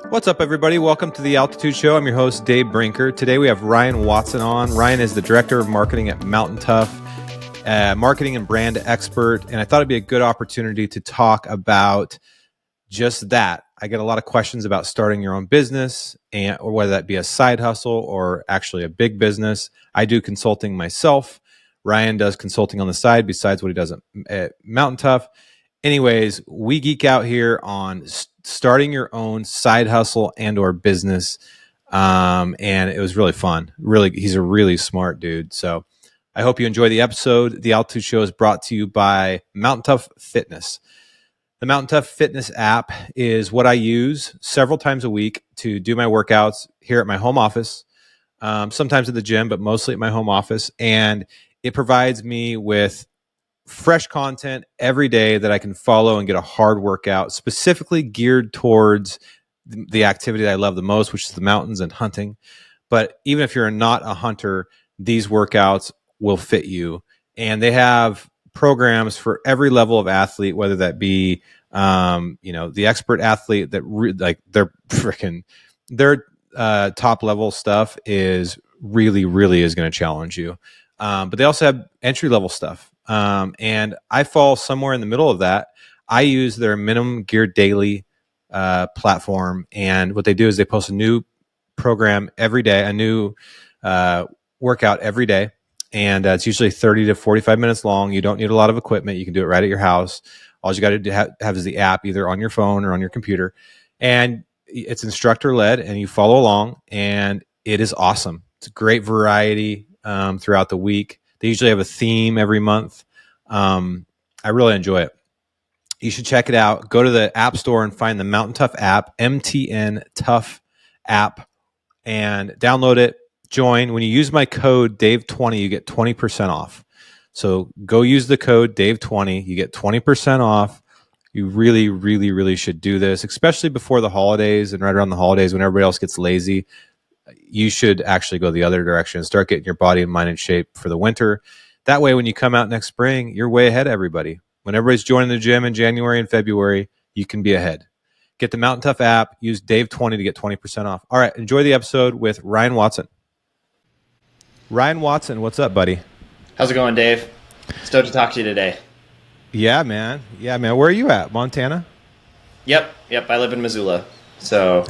What's up, everybody? Welcome to the Altitude Show. I'm your host, Dave Brinker. Today we have Ryan Watson on. Ryan is the Director of Marketing at Mtn Tough, marketing and brand expert. And I thought it'd be a good opportunity to talk about just that. I get a lot of questions about starting your own business, or whether that be a side hustle or actually a big business. I do consulting myself. Ryan does consulting on the side besides what he does at Mtn Tough. Anyways, we geek out here on starting your own side hustle and or business. And it was really fun. Really, he's a really smart dude. So I hope you enjoy the episode. The Altitude Show is brought to you by Mtn Tough Fitness. The Mtn Tough Fitness app is what I use several times a week to do my workouts here at my home office, sometimes at the gym, but mostly at my home office. And it provides me with fresh content every day that I can follow and get a hard workout specifically geared towards the activity that I love the most, which is the mountains and hunting. But even if you're not a hunter, these workouts will fit you. And they have programs for every level of athlete, whether that be, the expert athlete that their top level stuff is really is going to challenge you. But they also have entry level stuff. And I fall somewhere in the middle of that. I use their minimum gear daily platform. And what they do is they post a new program every day, a new workout every day. And it's usually 30 to 45 minutes long. You don't need a lot of equipment. You can do it right at your house. All you got to have is the app either on your phone or on your computer. And it's instructor led and you follow along and it is awesome. It's a great variety throughout the week. They usually have a theme every month. I really enjoy it. You should check it out. Go to the App Store and find the Mtn Tough app, Mtn Tough app, and download it. Join. When you use my code Dave20, you get 20% off. So go use the code Dave20. You get 20% off. You really should do this, especially before the holidays and right around the holidays when everybody else gets lazy. You should actually go the other direction and start getting your body and mind in shape for the winter. That way, when you come out next spring, you're way ahead of everybody. When everybody's joining the gym in January and February, you can be ahead. Get the Mtn Tough app. Use Dave20 to get 20% off. All right, enjoy the episode with Ryan Watson. Ryan Watson, what's up, buddy? How's it going, Dave? Stoked to talk to you today. Yeah, man. Where are you at? Montana? Yep. I live in Missoula. So,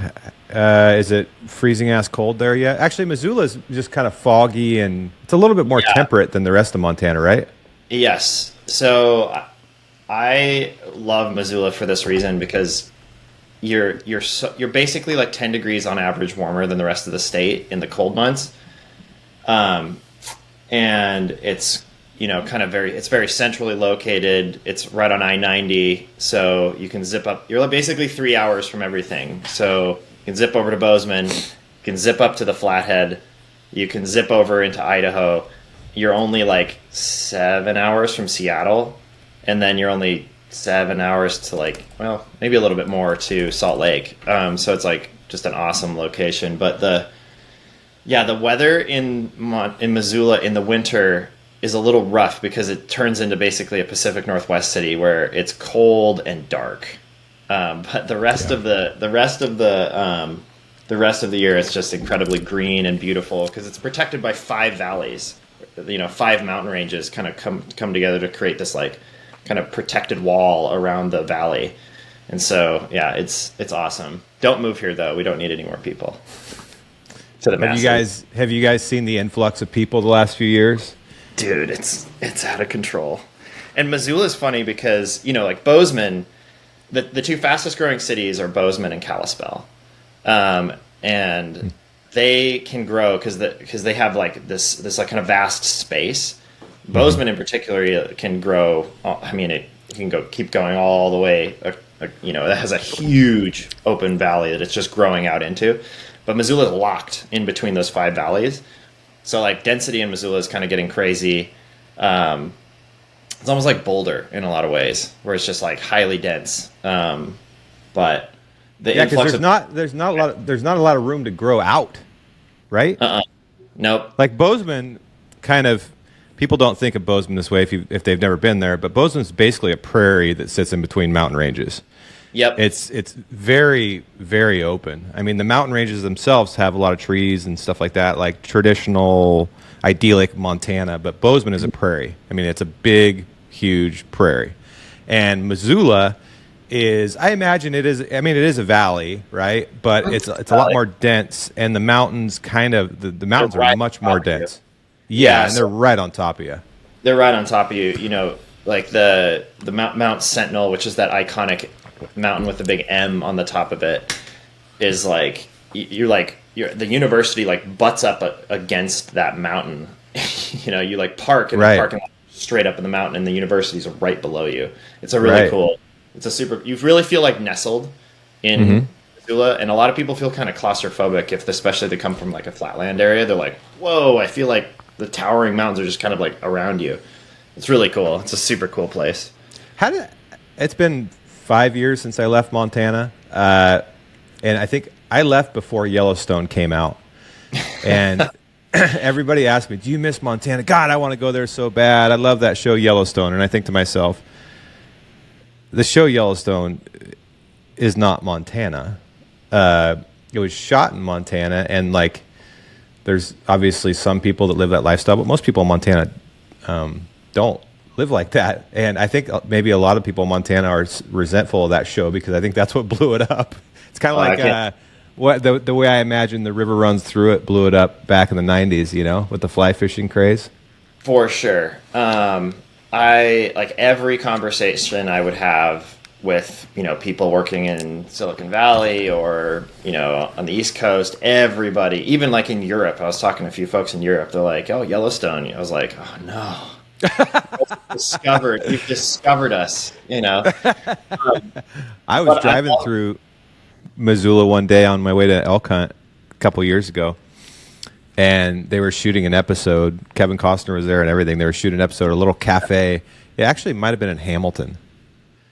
is it freezing ass cold there yet? Actually, Missoula is just kind of foggy and it's a little bit more temperate than the rest of Montana, right? Yes. So, I love Missoula for this reason because you're basically like 10 degrees on average warmer than the rest of the state in the cold months. And it's, it's very centrally located. It's right on I-90. So you can zip up, you're basically 3 hours from everything. So you can zip over to Bozeman, you can zip up to the Flathead, you can zip over into Idaho. You're only like 7 hours from Seattle. And then you're only 7 hours to maybe a little bit more to Salt Lake. So it's like just an awesome location. But the weather in Missoula in the winter is a little rough because it turns into basically a Pacific Northwest city where it's cold and dark. But the rest of the year it's just incredibly green and beautiful because it's protected by 5 valleys. 5 mountain ranges kind of come together to create this kind of protected wall around the valley. And so it's awesome. Don't move here though. We don't need any more people. Have you guys seen the influx of people the last few years? Dude, it's out of control. And Missoula is funny because, Bozeman, the two fastest growing cities are Bozeman and Kalispell. And they can grow because they have this kind of vast space. Bozeman in particular can grow. It can keep going all the way. It has a huge open valley that it's just growing out into. But Missoula is locked in between those 5 valleys. So density in Missoula is kind of getting crazy. It's almost like Boulder in a lot of ways, where it's just highly dense. But the influx there's not a lot of room to grow out, right? Nope. Like Bozeman, kind of people don't think of Bozeman this way if they've never been there, but Bozeman's basically a prairie that sits in between mountain ranges. Yep. It's very, very open. I mean, the mountain ranges themselves have a lot of trees and stuff like that, like traditional, idyllic Montana. But Bozeman is a prairie. I mean, it's a big, huge prairie. And Missoula is, I imagine it is, I mean, it is a valley, right? But it's a lot more dense, and the mountains the mountains are much more dense. Yeah, and they're right on top of you. They're right on top of you. You know, like the Mount Sentinel, which is that iconic mountain with the big M on the top of it, is like the university like butts up against that mountain. You know, you like park in the parking lot straight up in the mountain, and the universities are right below you. It's a really cool. It's a super. You really feel like nestled in Missoula, and a lot of people feel kind of claustrophobic especially they come from like a flatland area. They're like, "Whoa, I feel like the towering mountains are just kind of like around you." It's really cool. It's a super cool place. It's been 5 years since I left Montana, and I think I left before Yellowstone came out. And everybody asked me, "Do you miss Montana?" God, I want to go there so bad. I love that show Yellowstone. And I think to myself, the show Yellowstone is not Montana. It was shot in Montana, and like, there's obviously some people that live that lifestyle, but most people in Montana don't live like that. And I think maybe a lot of people in Montana are resentful of that show because I think that's what blew it up. It's kind of like the way I imagine the river runs through it blew it up back in the 90s, you know, with the fly fishing craze. For sure. I like every conversation I would have with, you know, people working in Silicon Valley or, you know, on the East Coast, everybody, even like in Europe, I was talking to a few folks in Europe, they're like, "Oh, Yellowstone." I was like, "Oh no." You've discovered us, you know. I was driving through Missoula one day on my way to elk hunt a couple years ago, and they were shooting an episode. Kevin Costner was there and everything. They were shooting an episode at a little cafe. It actually might have been in Hamilton.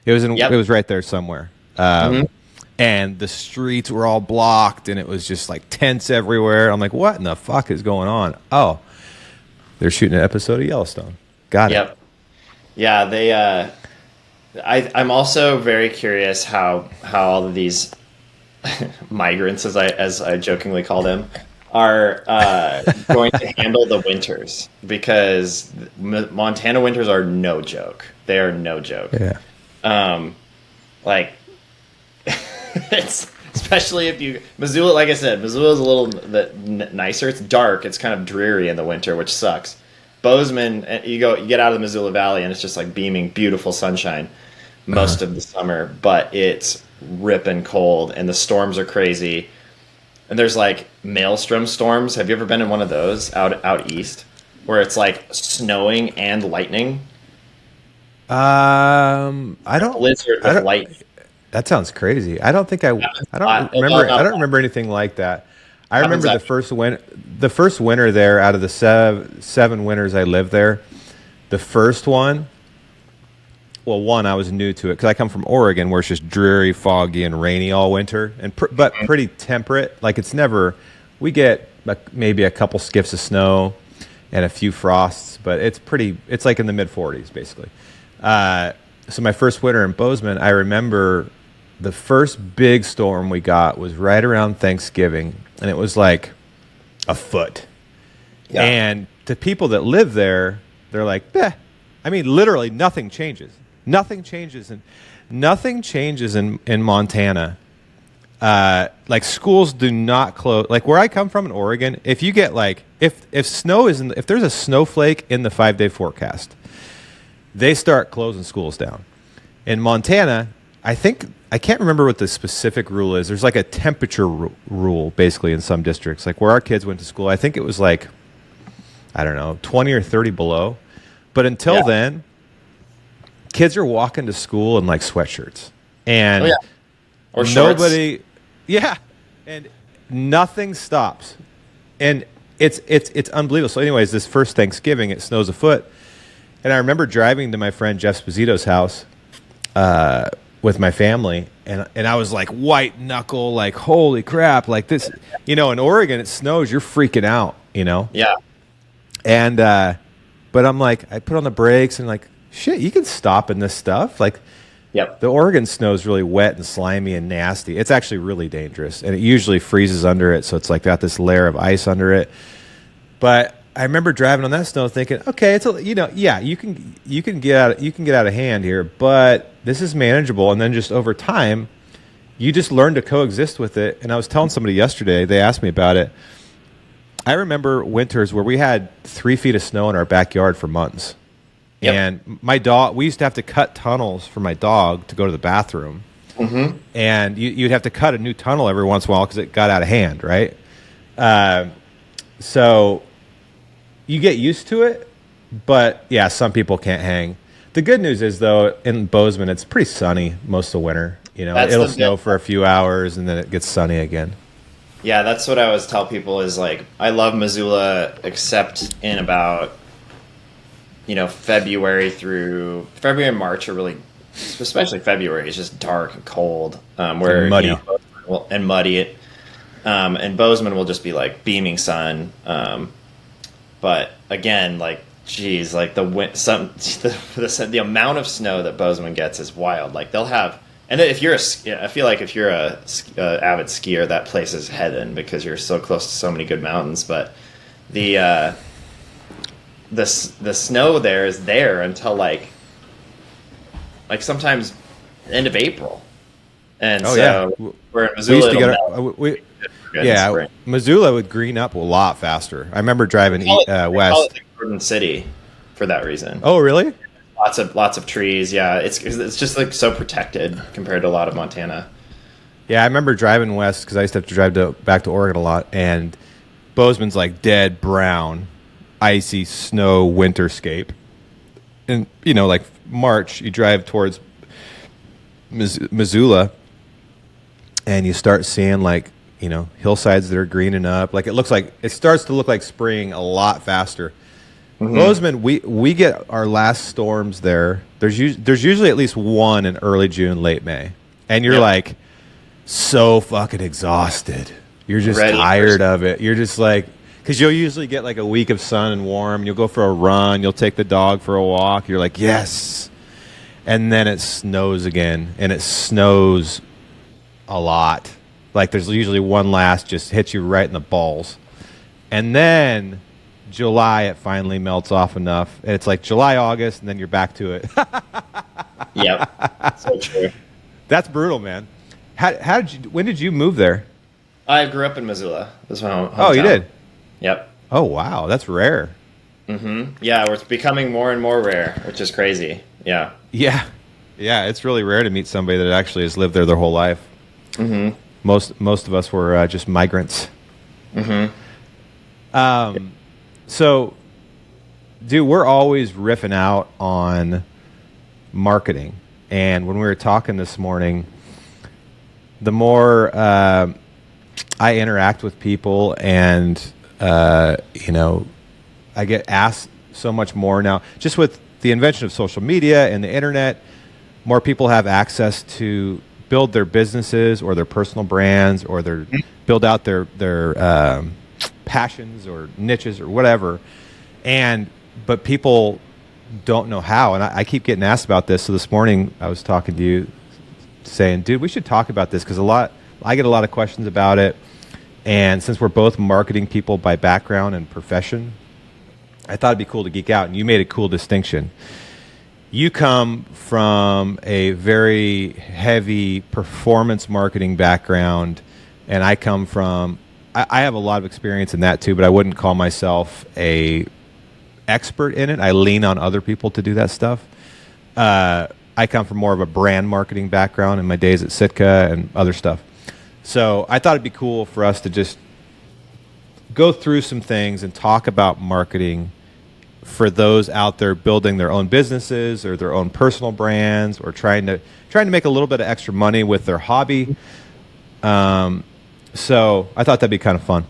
It was right there somewhere. And the streets were all blocked, and it was just like tents everywhere. I'm like, what in the fuck is going on? Oh, they're shooting an episode of Yellowstone. Got it. Yeah, they. I'm also very curious how all of these migrants, as I jokingly call them, are going to handle the winters, because Montana winters are no joke. They are no joke. Yeah. Like it's especially if you Missoula, like I said, Missoula is a little bit nicer. It's dark. It's kind of dreary in the winter, which sucks. Bozeman, you get out of the Missoula Valley, and it's just like beaming, beautiful sunshine most of the summer, but it's ripping cold, and the storms are crazy. And there's like maelstrom storms. Have you ever been in one of those out east, where it's like snowing and lightning? I don't. Blizzard with lightning. That sounds crazy. I don't remember anything like that. I remember the first winter there, out of the seven winters I lived there, the first one. Well, one, I was new to it because I come from Oregon, where it's just dreary, foggy, and rainy all winter, but pretty temperate. Like, it's never. We get maybe a couple skiffs of snow and a few frosts, but it's pretty. It's like in the mid 40s, basically. So my first winter in Bozeman, I remember the first big storm we got was right around Thanksgiving, and it was like a foot. Yeah. And to people that live there, they're like, "Eh." I mean, literally nothing changes. Nothing changes in Montana. Like, schools do not close. Like, where I come from in Oregon, if you get like if there's a snowflake in the 5-day forecast, they start closing schools down. In Montana, I can't remember what the specific rule is. There's like a temperature rule basically in some districts. Like, where our kids went to school, I think it was like, I don't know, 20 or 30 below. But until then, kids are walking to school in like sweatshirts, and or shorts. And nothing stops, and it's unbelievable. So, anyways, this first Thanksgiving, it snows a foot, and I remember driving to my friend Jeff Sposito's house with my family, and I was like white knuckle, like, holy crap, like this, you know. In Oregon, it snows, you're freaking out, you know. Yeah. And but I'm like, I put on the brakes and like, shit, you can stop in this stuff. Like, Yep. The Oregon snow is really wet and slimy and nasty. It's actually really dangerous, and it usually freezes under it, so it's like got this layer of ice under it. But I remember driving on that snow, thinking, okay, yeah, you can get out of hand here, but this is manageable. And then just over time, you just learn to coexist with it. And I was telling somebody yesterday, they asked me about it. I remember winters where we had 3 feet of snow in our backyard for months. Yep. And my dog, we used to have to cut tunnels for my dog to go to the bathroom. Mm-hmm. And you'd have to cut a new tunnel every once in a while because it got out of hand, right? So you get used to it, but yeah, some people can't hang. The good news is, though, in Bozeman, it's pretty sunny most of the winter. It'll snow for a few hours and then it gets sunny again. Yeah, that's what I always tell people is like, I love Missoula except in about, February and March are really, especially February, is just dark and cold. Where and muddy. And muddy. And Bozeman will just be like beaming sun. But again, like, geez, like the amount of snow that Bozeman gets is wild. Like they'll have, and I feel like if you're a avid skier, that place is heaven because you're so close to so many good mountains. But the snow there is there until like sometimes end of April, and we're in Missoula. Missoula would green up a lot faster. I remember driving west. Call it the Garden City for that reason. Oh, really? Lots of trees. Yeah, it's just like so protected compared to a lot of Montana. Yeah, I remember driving west because I used to have to drive back to Oregon a lot, and Bozeman's like dead brown, icy snow winterscape. And like March, you drive towards Missoula, and you start seeing like hillsides that are greening up. Like it starts to look like spring a lot faster. Mm-hmm. Bozeman, we get our last storms there. There's usually at least one in early June, late May, and you're like so fucking exhausted. You're just tired of it. You're just like, because you'll usually get like a week of sun and warm. You'll go for a run. You'll take the dog for a walk. You're like, yes, and then it snows again, and it snows a lot. Like there's usually one last just hits you right in the balls. And then July, it finally melts off enough. And it's like July, August, and then you're back to it. Yep. So true. That's brutal, man. When did you move there? I grew up in Missoula. This is my hometown. Oh, you did? Yep. Oh, wow. That's rare. Mm-hmm. Yeah, it's becoming more and more rare, which is crazy. Yeah. Yeah. Yeah, it's really rare to meet somebody that actually has lived there their whole life. Mm-hmm. Most of us were just migrants. Mm-hmm. So, dude, we're always riffing out on marketing. And when we were talking this morning, the more I interact with people and, I get asked so much more now. Just with the invention of social media and the internet, more people have access to build their businesses or their personal brands or build out their passions or niches or whatever. But people don't know how. And I keep getting asked about this. So this morning I was talking to you saying, dude, we should talk about this because I get a lot of questions about it. And since we're both marketing people by background and profession, I thought it'd be cool to geek out. And you made a cool distinction. You come from a very heavy performance marketing background, and I come from, I have a lot of experience in that too, but I wouldn't call myself a expert in it. I lean on other people to do that stuff. I come from more of a brand marketing background in my days at Sitka and other stuff. So I thought it'd be cool for us to just go through some things and talk about marketing for those out there building their own businesses or their own personal brands or trying to make a little bit of extra money with their hobby. So I thought that'd be kind of fun.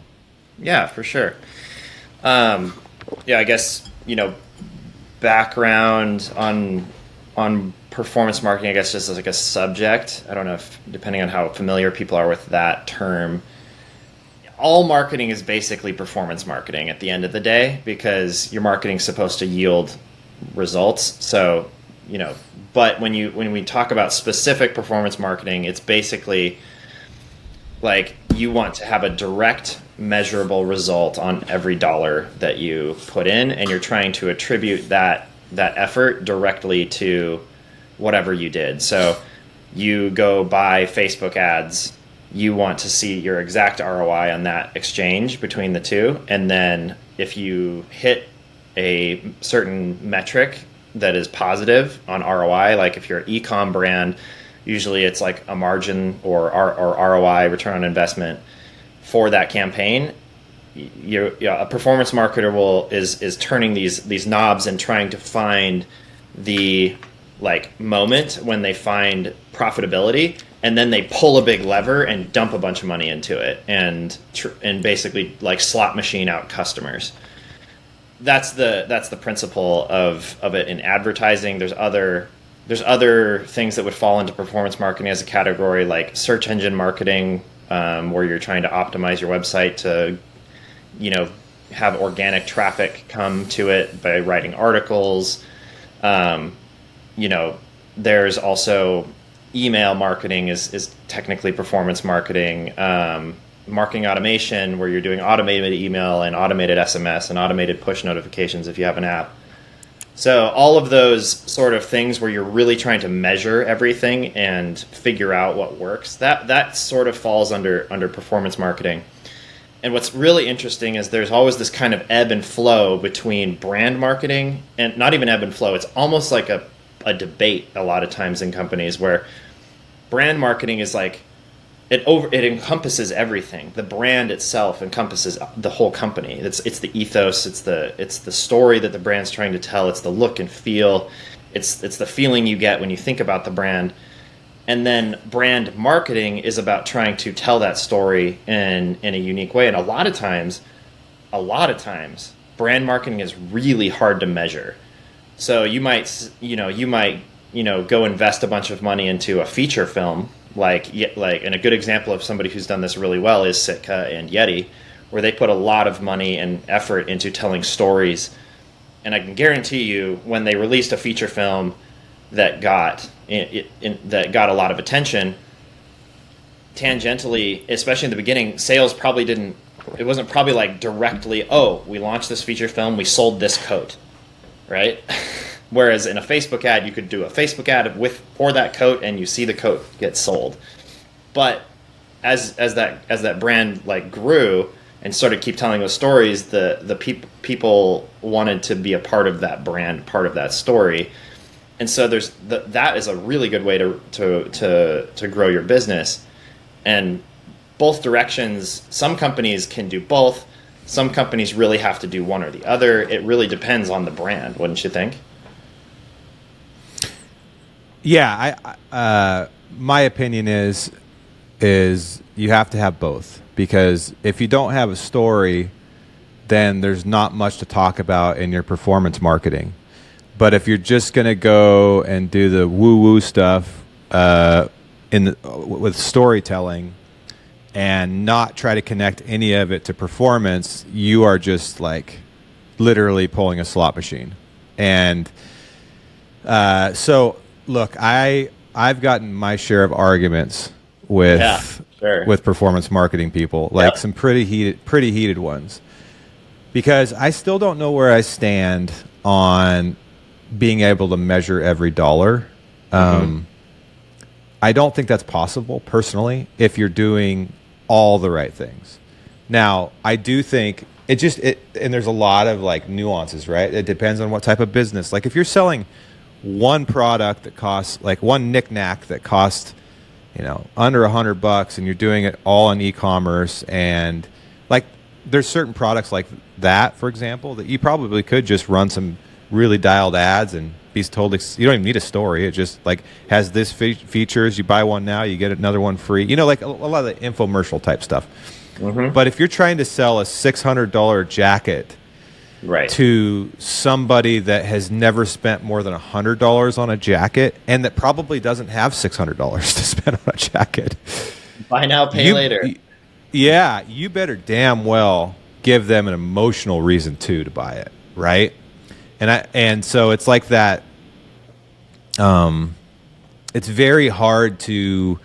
Yeah, for sure. I guess, background on performance marketing, I guess just as like a subject. I don't know if, depending on how familiar people are with that term, all marketing is basically performance marketing at the end of the day because your marketing is supposed to yield results. So but when we talk about specific performance marketing, it's basically like you want to have a direct measurable result on every dollar that you put in, and you're trying to attribute that effort directly to whatever you did. So you go buy Facebook ads, you want to see your exact ROI on that exchange between the two. And then if you hit a certain metric that is positive on ROI, like if you're an e-com brand, usually it's like a margin or ROI, return on investment, for that campaign. A performance marketer is turning these knobs and trying to find the like moment when they find profitability, and then they pull a big lever and dump a bunch of money into it and basically like slot machine out customers. That's the principle of it in advertising. There's other things that would fall into performance marketing as a category, like search engine marketing, where you're trying to optimize your website to, have organic traffic come to it by writing articles. There's also email marketing is technically performance marketing. Marketing automation, where you're doing automated email and automated SMS and automated push notifications if you have an app. So all of those sort of things where you're really trying to measure everything and figure out what works, that sort of falls under performance marketing. And what's really interesting is there's always this kind of ebb and flow between brand marketing, and not even ebb and flow. It's almost like a debate a lot of times in companies where brand marketing is like, it encompasses everything. The brand itself encompasses the whole company. It's the ethos. It's the story that the brand's trying to tell. It's the look and feel. It's the feeling you get when you think about the brand. And then brand marketing is about trying to tell that story in a unique way. And a lot of times, brand marketing is really hard to measure. So you might go invest a bunch of money into a feature film. And a good example of somebody who's done this really well is Sitka and Yeti, where they put a lot of money and effort into telling stories. And I can guarantee you, when they released a feature film that got a lot of attention, tangentially, especially in the beginning, sales probably didn't. It wasn't probably like directly, oh, we launched this feature film, we sold this coat, right? Whereas in a Facebook ad, you could do a Facebook ad for that coat, and you see the coat get sold. But as that brand like grew and started keep telling those stories, the people wanted to be a part of that brand, part of that story, and so that is a really good way to grow your business. And both directions. Some companies can do both. Some companies really have to do one or the other. It really depends on the brand, wouldn't you think? Yeah, my opinion is you have to have both, because if you don't have a story, then there's not much to talk about in your performance marketing. But if you're just going to go and do the woo-woo stuff with storytelling and not try to connect any of it to performance, you are just like literally pulling a slot machine. And so... Look, I've gotten my share of arguments with performance marketing people, like some pretty heated ones, because I still don't know where I stand on being able to measure every dollar. I don't think that's possible personally if you're doing all the right things. Now, I do think and there's a lot of like nuances, right? It depends on what type of business. Like if you're selling one product that costs, like one knickknack that costs, under $100, and you're doing it all on e-commerce, and like there's certain products like that, for example, that you probably could just run some really dialed ads and be totally, you don't even need a story. It just like has this features. You buy one now, you get another one free. Like a lot of the infomercial type stuff. Mm-hmm. But if you're trying to sell a $600 jacket to somebody that has never spent more than $100 on a jacket, and that probably doesn't have $600 to spend on a jacket, buy now, pay later. You better damn well give them an emotional reason to buy it, right? And so it's like that. it's very hard to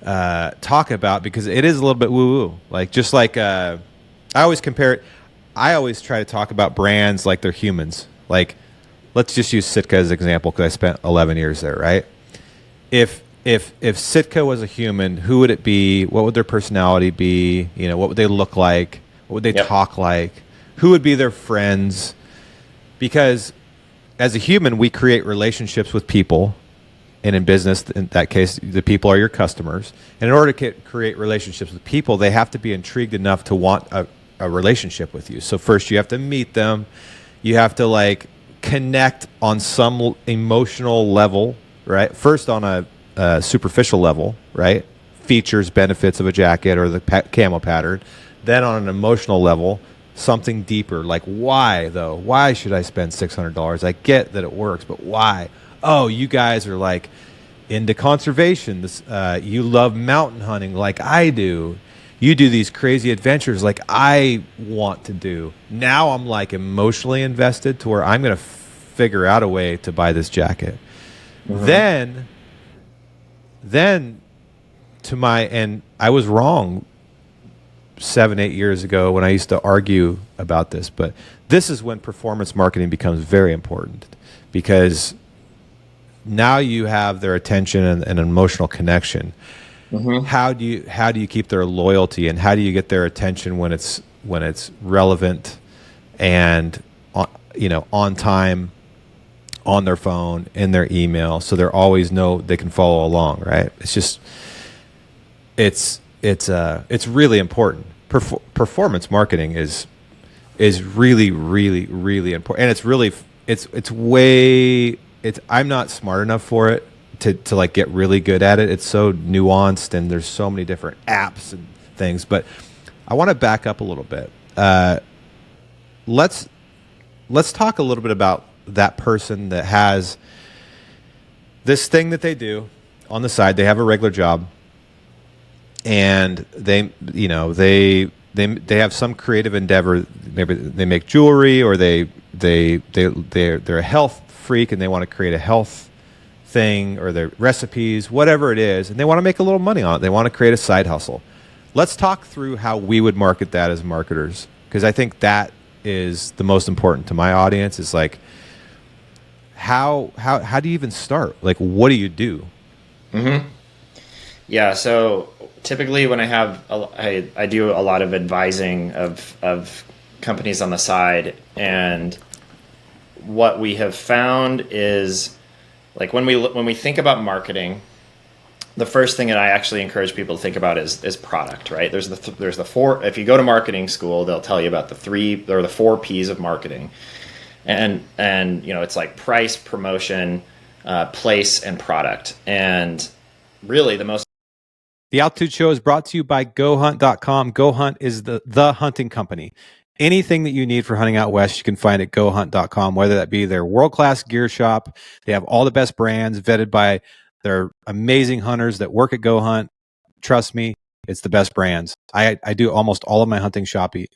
talk about because it is a little bit woo-woo. Like just like I always compare it. I always try to talk about brands like they're humans. Like let's just use Sitka as an example because I spent 11 years there, right? If Sitka was a human, who would it be? What would their personality be? You know, what would they look like? What would they talk like? Who would be their friends? Because as a human, we create relationships with people. And in business, in that case, the people are your customers. And in order to create relationships with people, they have to be intrigued enough to want a relationship with you. So first you have to meet them. You have to like connect on some emotional level, right? First on a superficial level, right? Features, benefits of a jacket or the camo pattern. Then on an emotional level, something deeper, like why though? Why should I spend $600? I get that it works, but why? Oh, you guys are like into conservation. You love mountain hunting like I do. You do these crazy adventures like I want to do. Now I'm like emotionally invested to where I'm going to figure out a way to buy this jacket. Mm-hmm. Then and I was wrong 7-8 years ago when I used to argue about this, but this is when performance marketing becomes very important because now you have their attention and an emotional connection. Mm-hmm. How do you keep their loyalty and how do you get their attention when it's relevant and on time, on their phone, in their email, so they're always know they can follow along, right? It's just it's really important. Performance marketing is really really really important, and I'm not smart enough for it to like get really good at it. It's so nuanced and there's so many different apps and things, but I want to back up a little bit. Let's talk a little bit about that person that has this thing that they do on the side. They have a regular job and they have some creative endeavor. Maybe they make jewelry or they're a health freak and they want to create a health thing or their recipes, whatever it is, and they want to make a little money on it. They want to create a side hustle. Let's talk through how we would market that as marketers, because I think that is the most important to my audience. Is like how do you even start? Like, what do you do? Mm-hmm. Yeah. So typically when I do a lot of advising of companies on the side, and what we have found is like when we think about marketing, the first thing that I actually encourage people to think about is product, right? There's the four. If you go to marketing school, they'll tell you about the 4 P's of marketing, and it's like price, promotion, place, and product. And really, The Altitude Show is brought to you by GoHunt.com. GoHunt is the hunting company. Anything that you need for hunting out west, you can find at GoHunt.com, whether that be their world-class gear shop. They have all the best brands vetted by their amazing hunters that work at GoHunt. Trust me, it's the best brands. I do almost all of my hunting shopping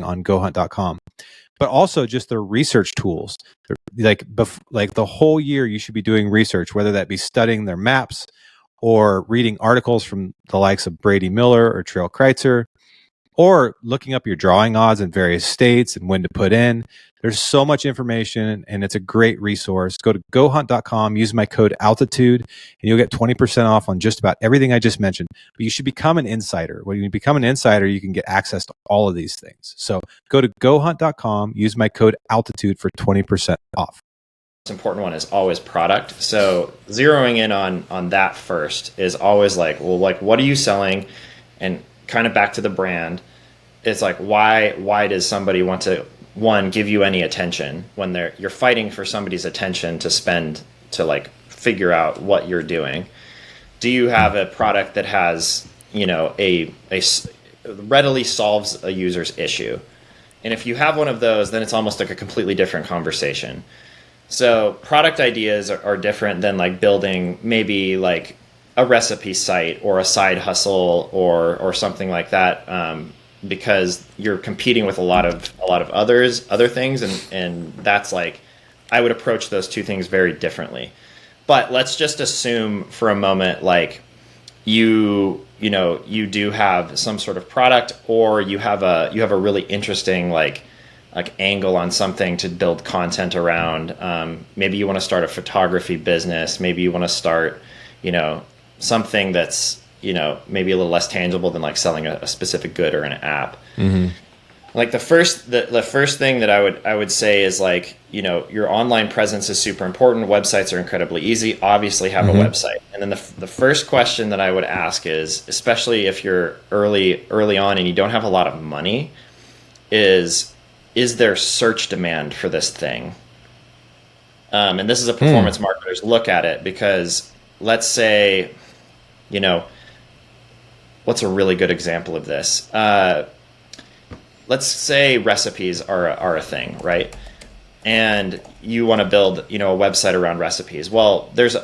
on GoHunt.com. But also just their research tools. Like the whole year, you should be doing research, whether that be studying their maps or reading articles from the likes of Brady Miller or Trail Kreitzer, or looking up your drawing odds in various states and when to put in. There's so much information, and it's a great resource. Go to gohunt.com, use my code altitude, and you'll get 20% off on just about everything I just mentioned. But you should become an insider. When you become an insider, you can get access to all of these things. So go to gohunt.com, use my code altitude for 20% off. The most important one is always product. So zeroing in on that first is always like, well, like, what are you selling? And kind of back to the brand, it's like, why does somebody want to, one, give you any attention when you're fighting for somebody's attention to like figure out what you're doing? Do you have a product that has, a readily solves a user's issue? And if you have one of those, then it's almost like a completely different conversation. So product ideas are different than like building maybe like a recipe site or a side hustle or something like that, because you're competing with a lot of other things, and that's like, I would approach those two things very differently. But let's just assume for a moment, like you do have some sort of product, or you have a really interesting like angle on something to build content around. Maybe you want to start a photography business. Maybe you want to start, something that's, maybe a little less tangible than like selling a specific good or an app. Mm-hmm. Like the first thing that I would say is like, your online presence is super important. Websites are incredibly easy. Obviously have a website. And then the first question that I would ask is, especially if you're early on and you don't have a lot of money, is there search demand for this thing? And this is a performance marketer's look at it, because let's say, what's a really good example of this? Let's say recipes are a thing, right? And you want to build, a website around recipes. Well, there's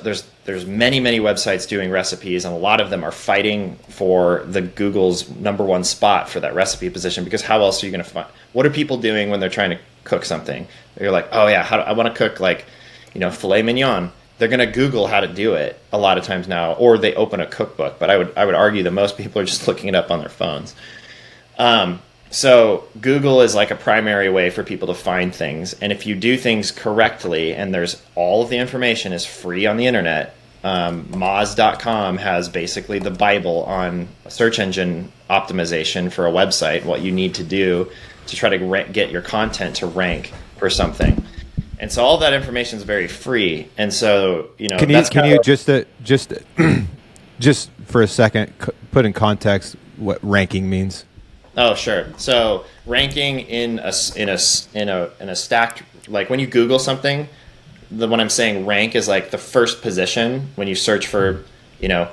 many websites doing recipes, and a lot of them are fighting for the Google's #1 spot for that recipe position, because how else are you going to find? What are people doing when they're trying to cook something? You're like, oh yeah, I want to cook like, filet mignon. They're going to Google how to do it a lot of times now, or they open a cookbook. But I would argue that most people are just looking it up on their phones. So Google is like a primary way for people to find things. And if you do things correctly, and there's all of the information is free on the internet, Moz.com has basically the Bible on search engine optimization for a website, what you need to do to try to get your content to rank for something. And so all that information is very free. And so, can you just for a second put in context what ranking means? Oh, sure. So ranking in a stacked, like when you Google something, when I'm saying rank is like the first position when you search for, and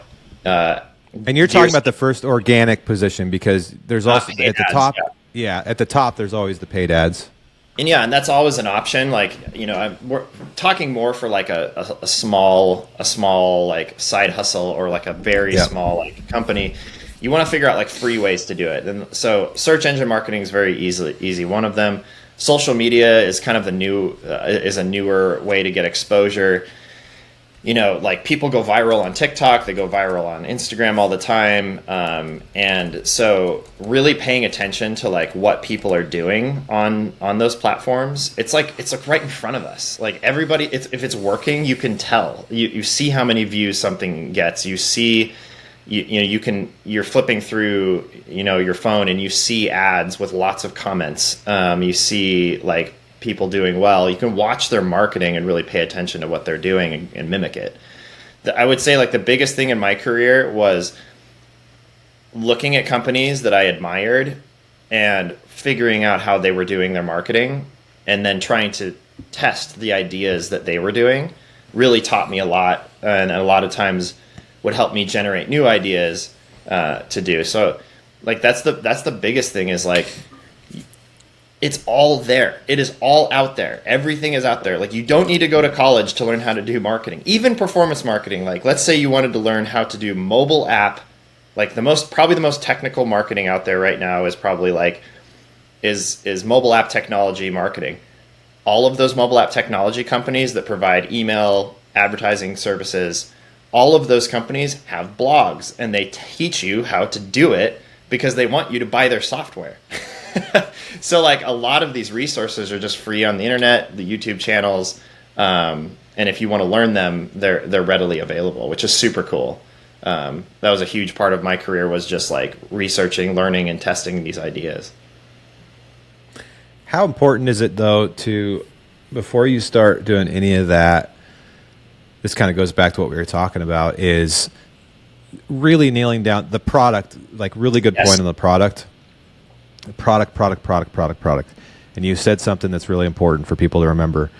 you're talking about the first organic position, because there's also at the top. Yeah, at the top there's always the paid ads. And that's always an option. Like, we're talking more for like a small like side hustle, or like a very small like company. You want to figure out like free ways to do it. And so search engine marketing is very easy. One of them. Social media is kind of a newer way to get exposure. Like people go viral on TikTok, they go viral on Instagram all the time. And so really paying attention to like what people are doing on those platforms, it's like right in front of us. Like everybody, if it's working, you can tell. You see how many views something gets. You see, you're flipping through, your phone, and you see ads with lots of comments. You see like people doing well. You can watch their marketing and really pay attention to what they're doing and mimic it. I would say like the biggest thing in my career was looking at companies that I admired and figuring out how they were doing their marketing, and then trying to test the ideas that they were doing. Really taught me a lot, and a lot of times would help me generate new ideas to do. So like that's the biggest thing, is like it's all there. It is all out there. Everything is out there. Like you don't need to go to college to learn how to do marketing. Even performance marketing. Like let's say you wanted to learn how to do mobile app, like probably the most technical marketing out there right now is probably like is mobile app technology marketing. All of those mobile app technology companies that provide email advertising services, all of those companies have blogs, and they teach you how to do it because they want you to buy their software. So like a lot of these resources are just free on the internet, the YouTube channels, and if you want to learn them, they're readily available, which is super cool. That was a huge part of my career, was just like researching, learning, and testing these ideas. How important is it though before you start doing any of that, this kind of goes back to what we were talking about, is really nailing down the product, like really good point on the product. Product. And you said something that's really important for people to remember.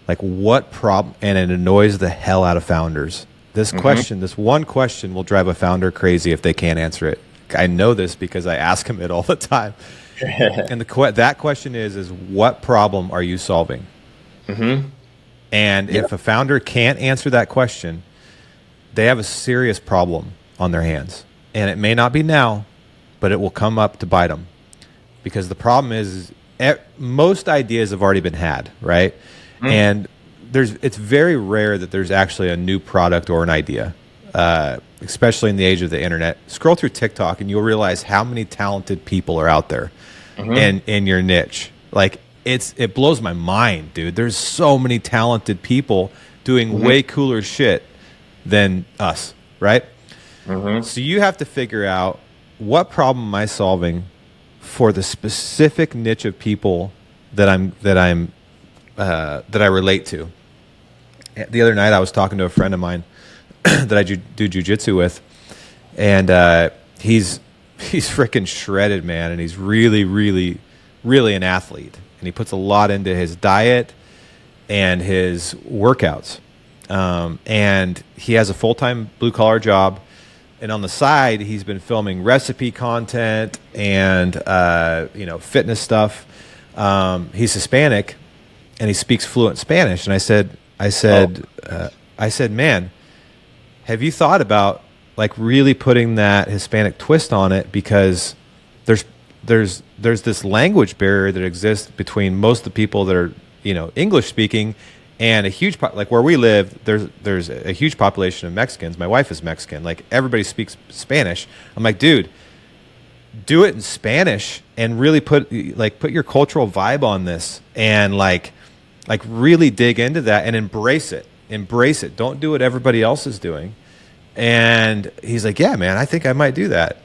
Like what problem, and it annoys the hell out of founders. This one question will drive a founder crazy if they can't answer it. I know this because I ask them it all the time. And that question is what problem are you solving? Mm-hmm. And if a founder can't answer that question, they have a serious problem on their hands. And it may not be now, but it will come up to bite them. Because the problem is most ideas have already been had, right? And it's very rare that there's actually a new product or an idea, especially in the age of the internet. Scroll through TikTok and you'll realize how many talented people are out there and in your niche. Like it blows my mind, dude. There's so many talented people doing way cooler shit than us, right? So you have to figure out, what problem am I solving for the specific niche of people that I relate to. The other night I was talking to a friend of mine that I do jujitsu with, and he's freaking shredded, man, and he's really, really, really an athlete, and he puts a lot into his diet and his workouts, and he has a full-time blue-collar job, and on the side he's been filming recipe content and fitness stuff. He's Hispanic and he speaks fluent Spanish, and I said, man, have you thought about like really putting that Hispanic twist on it? Because there's this language barrier that exists between most of the people that are, English speaking, and a huge like where we live, there's a huge population of Mexicans. My wife is Mexican. Like everybody speaks Spanish. I'm like, dude, do it in Spanish and really put your cultural vibe on this, and like really dig into that and embrace it. Don't do what everybody else is doing. And he's like, yeah, man, I think I might do that,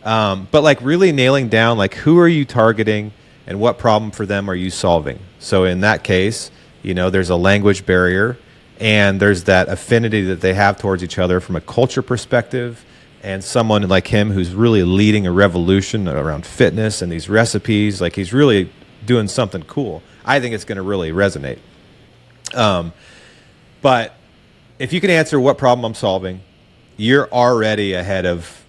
but like really nailing down, like, who are you targeting and what problem for them are you solving? So in that case, there's a language barrier, and there's that affinity that they have towards each other from a culture perspective. And someone like him who's really leading a revolution around fitness and these recipes, like he's really doing something cool. I think it's going to really resonate. But if you can answer what problem I'm solving, you're already ahead of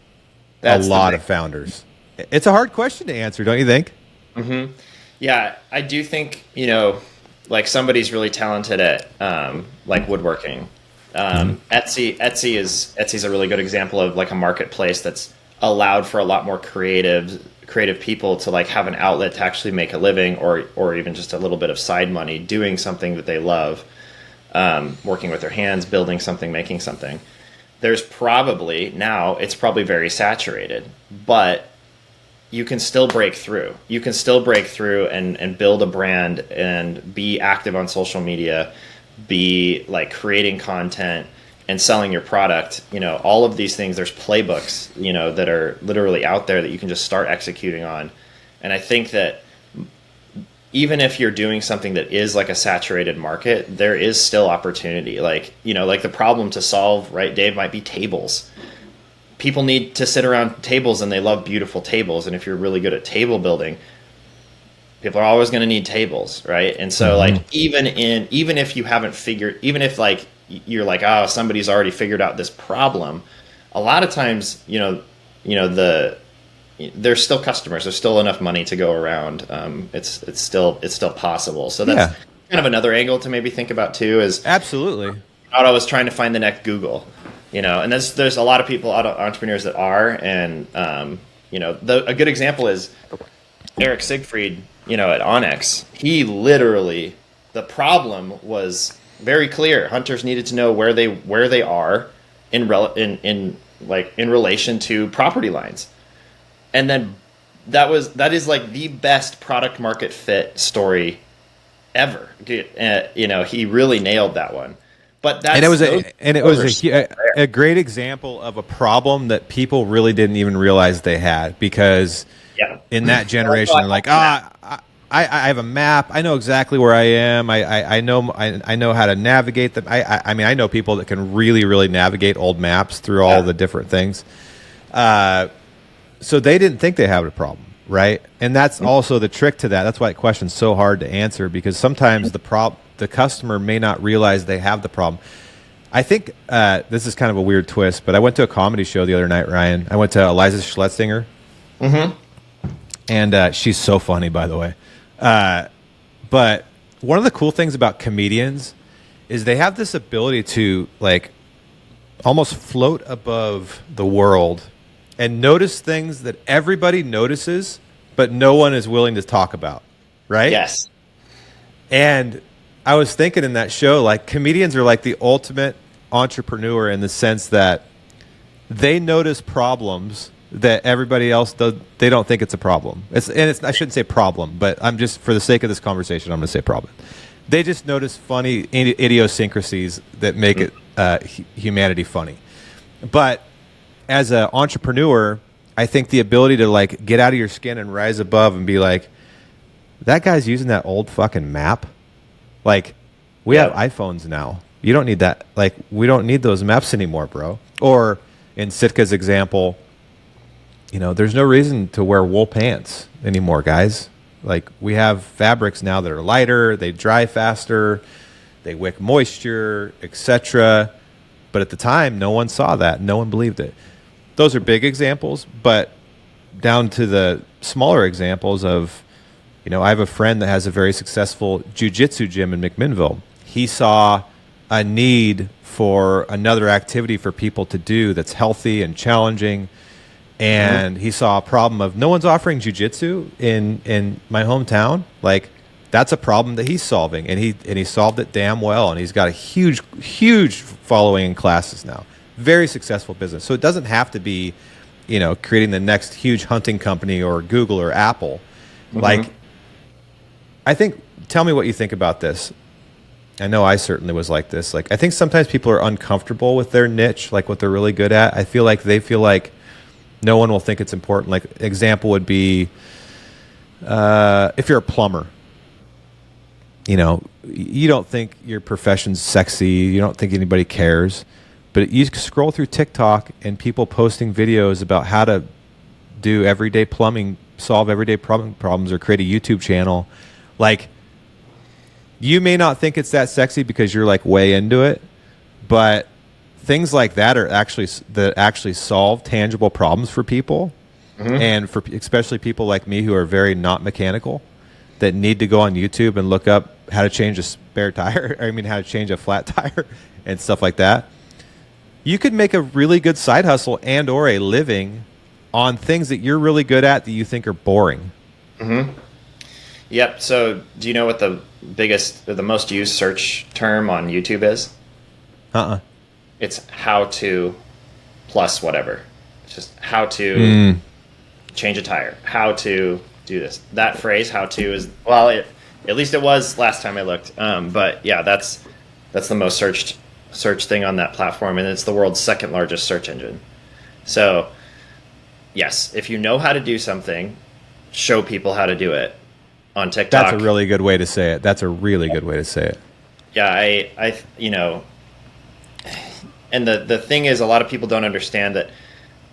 a lot of founders. It's a hard question to answer, don't you think? Mm-hmm. Yeah, I do think, like somebody's really talented at like woodworking. Etsy's a really good example of like a marketplace that's allowed for a lot more creative people to like have an outlet to actually make a living, or even just a little bit of side money doing something that they love, working with their hands, building something, making something. It's probably very saturated, but you can still break through. You can still break through and build a brand and be active on social media, be like creating content and selling your product. All of these things, there's playbooks, that are literally out there that you can just start executing on. And I think that even if you're doing something that is like a saturated market, there is still opportunity. Like, like the problem to solve, right, Dave, might be tables. People need to sit around tables, and they love beautiful tables. And if you're really good at table building, people are always going to need tables, right? And so like even if you haven't figured, even if like you're like, oh, somebody's already figured out this problem, a lot of times, there's still customers. There's still enough money to go around. It's still possible. So that's kind of another angle to maybe think about too. Is absolutely not always trying to find the next Google. And there's a lot of people, entrepreneurs that are, and a good example is Eric Siegfried, at ONX. He literally, the problem was very clear. Hunters needed to know where they are in relation to property lines, and then that is like the best product market fit story ever. He really nailed that one. But it was a great example of a problem that people really didn't even realize they had, because in that generation they're like, I have a map, I know exactly where I am, I know how to navigate them. I know people that can really, really navigate old maps through all the different things. So they didn't think they had a problem, right? And that's also the trick to that. That's why the question's so hard to answer, because sometimes the customer may not realize they have the problem. I think this is kind of a weird twist, but I went to a comedy show the other night, Ryan. I went to Eliza Schlesinger. And she's so funny, by the way. But one of the cool things about comedians is they have this ability to like almost float above the world and notice things that everybody notices, but no one is willing to talk about, right? Yes. And I was thinking in that show, like comedians are like the ultimate entrepreneur in the sense that they notice problems that everybody else does. They don't think it's a problem. I shouldn't say problem, but I'm just, for the sake of this conversation, I'm going to say problem. They just notice funny idiosyncrasies that make it humanity funny. But as an entrepreneur, I think the ability to like get out of your skin and rise above and be like, that guy's using that old fucking map. Like, we have iPhones now. You don't need that. Like, we don't need those maps anymore, bro. Or in Sitka's example, you know, there's no reason to wear wool pants anymore, guys. Like, we have fabrics now that are lighter, they dry faster, they wick moisture, etc. But at the time, no one saw that. No one believed it. Those are big examples, but down to the smaller examples of, you know, I have a friend that has a very successful jiu-jitsu gym in McMinnville. He saw a need for another activity for people to do that's healthy and challenging. And he saw a problem of no one's offering jiu-jitsu in my hometown. Like, that's a problem that he's solving, and he solved it damn well. And he's got a huge following in classes now. Very successful business. So it doesn't have to be, you know, creating the next huge hunting company or Google or Apple. Like, I think, tell me what you think about this. I know I certainly was like this. Like, I think sometimes people are uncomfortable with their niche, like what they're really good at. I feel like they feel like no one will think it's important. Like, example would be if you're a plumber, you know, you don't think your profession's sexy. You don't think anybody cares. But you scroll through TikTok and people posting videos about how to do everyday plumbing, solve everyday plumbing problems, or create a YouTube channel. Like, you may not think it's that sexy because you're like way into it, but things like that are actually solve tangible problems for people, and for especially people like me who are very not mechanical, that need to go on YouTube and look up how to change a spare tire. I mean, how to change a flat tire and stuff like that. You could make a really good side hustle and or a living on things that you're really good at that you think are boring. Yep. So do you know what the most used search term on YouTube is? It's how to plus whatever. It's just how to change a tire, how to do this. That phrase, how to, is, well, at least it was last time I looked. But yeah, that's the most search thing on that platform, and it's the world's second largest search engine. So yes, if you know how to do something, show people how to do it on TikTok. That's a really good way to say it. That's a really good way to say it. Yeah, I you know, and the thing is, a lot of people don't understand that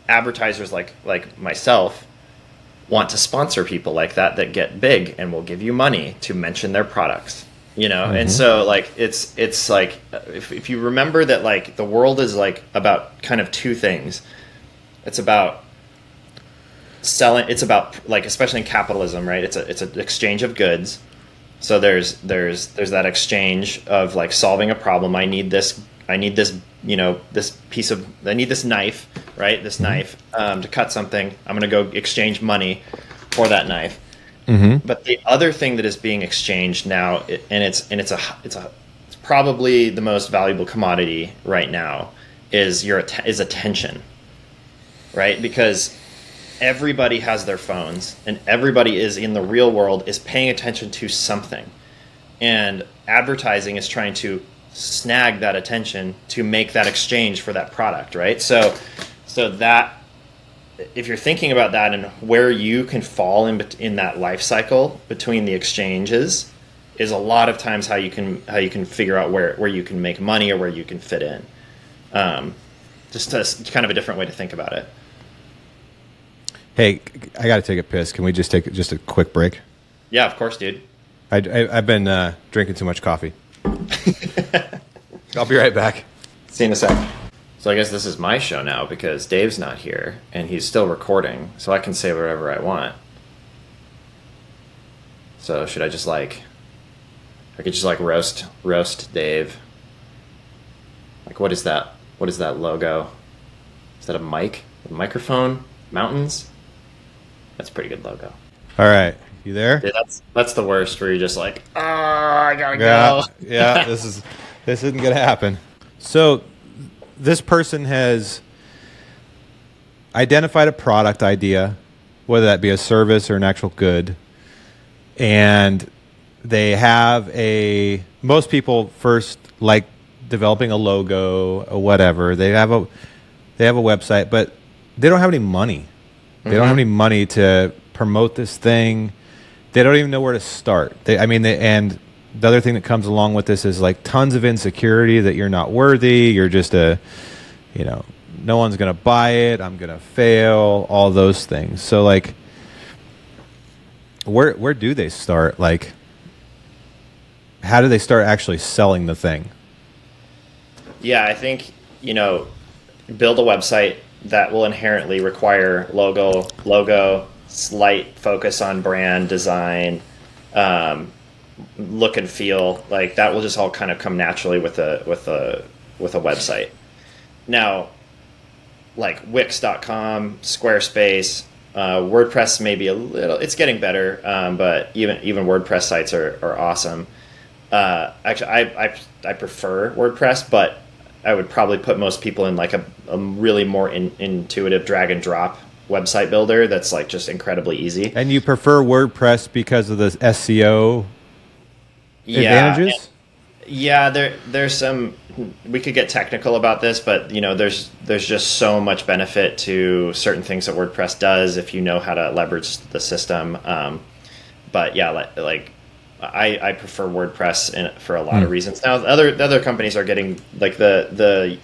advertisers like myself want to sponsor people like that get big and will give you money to mention their products. You know, and so like it's like if you remember that, like, the world is like about kind of two things. It's about selling. It's about, like, especially in capitalism, right? It's an exchange of goods. So there's that exchange of, like, solving a problem. I need this, you know, I need this knife, right? This knife to cut something. I'm going to go exchange money for that knife. But the other thing that is being exchanged now, and it's probably the most valuable commodity right now, is attention, right? Because everybody has their phones, and everybody is in the real world is paying attention to something, and advertising is trying to snag that attention to make that exchange for that product, right? So that, if you're thinking about that and where you can fall in that life cycle between the exchanges, is a lot of times how you can figure out where you can make money or where you can fit in. Just kind of a different way to think about it. Hey, I got to take a piss. Can we just take a quick break? Yeah, of course, dude. I've been drinking too much coffee. I'll be right back. See you in a sec. So I guess this is my show now because Dave's not here and he's still recording, so I can say whatever I want. So should I just I could just roast Dave. Like, what is that? What is that logo? Is that a mic? A microphone? Mountains? That's a pretty good logo. All right. You there? Dude, that's the worst. Where you're just like, oh, I gotta Yeah, go. yeah. This isn't gonna happen. So this person has identified a product idea, whether that be a service or an actual good, and they have most people first like developing a logo or whatever. They have a website, but they don't have any money. They don't have any money to promote this thing. They don't even know where to start. And the other thing that comes along with this is like tons of insecurity that you're not worthy. You're just no one's going to buy it. I'm going to fail, all those things. So like, where do they start? Like, how do they start actually selling the thing? Yeah, I think, build a website that will inherently require logo, slight focus on brand design, look and feel. Like that will just all kind of come naturally with a website. Now, like Wix.com, Squarespace, WordPress maybe it's getting better, but even WordPress sites are awesome. Actually, I prefer WordPress, but I would probably put most people in like a really more intuitive drag and drop website builder that's like just incredibly easy. And you prefer WordPress because of the SEO advantages? There's some, we could get technical about this, but there's just so much benefit to certain things that WordPress does if you know how to leverage the system. But yeah, like I prefer WordPress for a lot of reasons. Now, the other companies are getting like the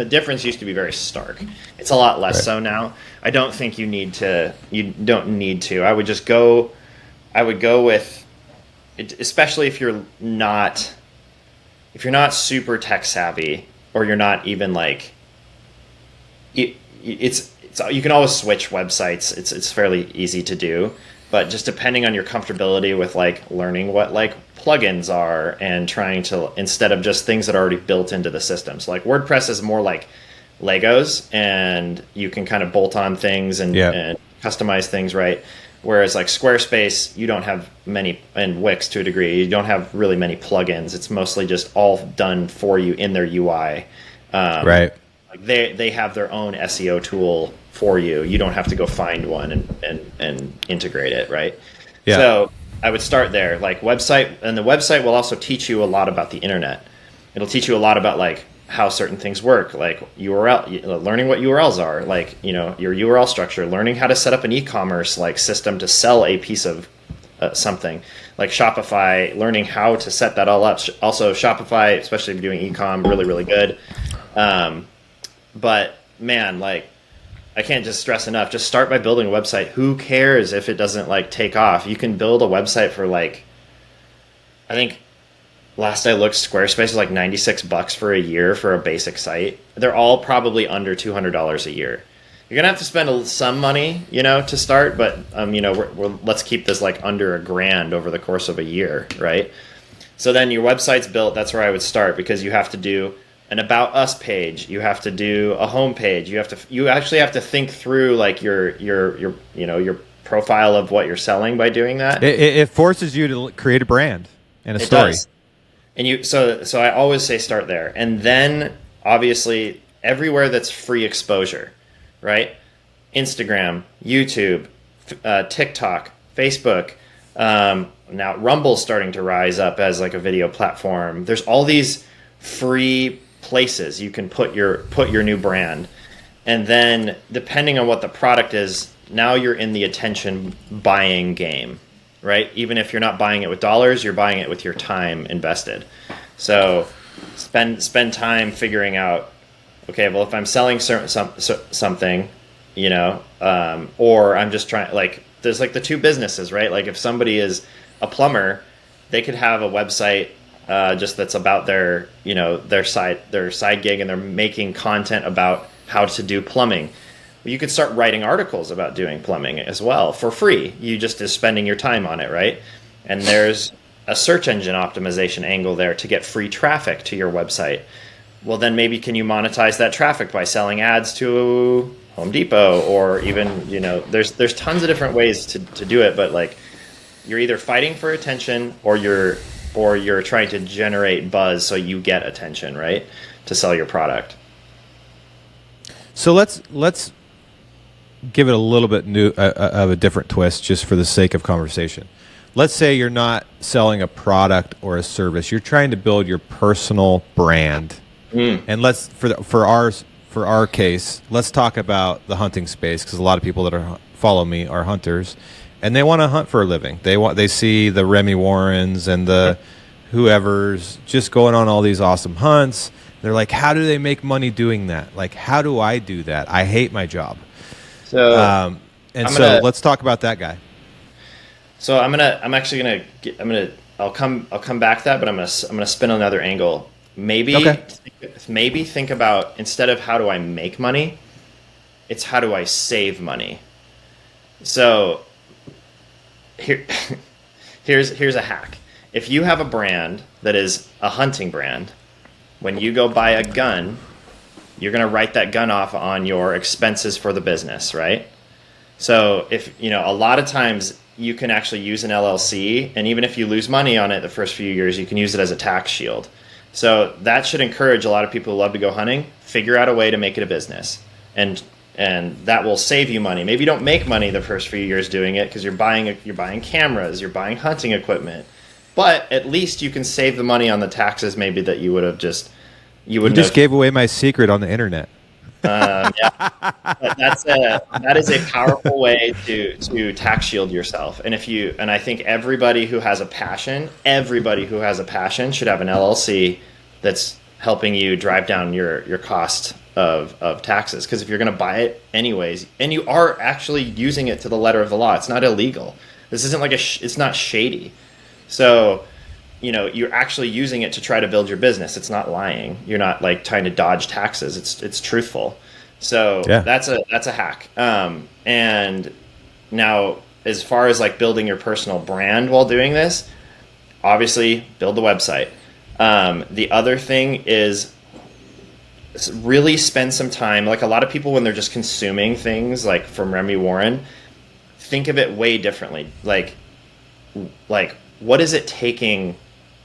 difference used to be very stark. It's a lot less so now. I don't think you don't need to. I would go with it, especially if you're not super tech savvy, or you're not even like it's you can always switch websites. It's fairly easy to do. But just depending on your comfortability with like learning what like plugins are and trying to, instead of just things that are already built into the system. So like WordPress is more like Legos, and you can kind of bolt on things and customize things, right? Whereas like Squarespace, you don't have many, and Wix to a degree, you don't have really many plugins. It's mostly just all done for you in their UI. Right. Like they have their own SEO tool for you. You don't have to go find one and integrate it, right? Yeah. So I would start there, like website, and the website will also teach you a lot about the internet. It'll teach you a lot about like how certain things work, like URL, learning what URLs are, like your URL structure, learning how to set up an e-commerce like system to sell a piece of something, like Shopify, learning how to set that all up. Also, Shopify, especially if you're doing e-com, really really good. But man, like, I can't just stress enough, just start by building a website. Who cares if it doesn't like take off? You can build a website for like, I think last I looked, Squarespace is like $96 for a year for a basic site. They're all probably under $200 a year. You're gonna have to spend some money, to start, but let's keep this like under $1,000 over the course of a year, right? So then your website's built. That's where I would start, because you have to do an About Us page. You have to do a home page. You actually have to think through like your profile of what you're selling by doing that. It forces you to create a brand and a story. Does. And so I always say start there, and then obviously everywhere that's free exposure, right? Instagram, YouTube, TikTok, Facebook. Now Rumble's starting to rise up as like a video platform. There's all these free places you can put your new brand, and then depending on what the product is, now you're in the attention buying game, right? Even if you're not buying it with dollars, you're buying it with your time invested. So spend time figuring out, okay, well, if I'm selling something, or I'm just trying, like, there's like the two businesses, right? Like if somebody is a plumber, they could have a website just that's about their side gig, and they're making content about how to do plumbing. You could start writing articles about doing plumbing as well for free. You just is spending your time on it, right? And there's a search engine optimization angle there to get free traffic to your website. Well, then maybe can you monetize that traffic by selling ads to Home Depot, or even there's tons of different ways to do it, but like you're either fighting for attention or you're trying to generate buzz so you get attention, right? To sell your product. So let's give it a little bit new of a different twist, just for the sake of conversation. Let's say you're not selling a product or a service; you're trying to build your personal brand. And let's for our case, let's talk about the hunting space, because a lot of people that follow me are hunters, and they want to hunt for a living. They see the Remy Warrens and the whoever's just going on all these awesome hunts. They're like, how do they make money doing that? Like, how do I do that? I hate my job. So, let's talk about that guy. So I'll come back to that, but I'm gonna spin another angle. Maybe think about, instead of how do I make money, it's how do I save money. So here's a hack. If you have a brand that is a hunting brand, when you go buy a gun, you're going to write that gun off on your expenses for the business, right? So if, a lot of times you can actually use an LLC, and even if you lose money on it the first few years, you can use it as a tax shield. So that should encourage a lot of people who love to go hunting, figure out a way to make it a business. And that will save you money. Maybe you don't make money the first few years doing it because you're buying cameras, you're buying hunting equipment. But at least you can save the money on the taxes maybe that you would have just... You just gave away my secret on the internet. Yeah. But that is a powerful way to tax shield yourself. And I think everybody who has a passion should have an LLC that's helping you drive down your cost of taxes. Because if you're going to buy it anyways, and you are actually using it to the letter of the law, it's not illegal. This isn't like it's not shady. So, you're actually using it to try to build your business. It's not lying. You're not like trying to dodge taxes. It's truthful. So yeah. That's a hack. And now, as far as like building your personal brand while doing this, obviously build the website. The other thing is really spend some time. Like a lot of people, when they're just consuming things like from Remy Warren, think of it way differently. Like what is it taking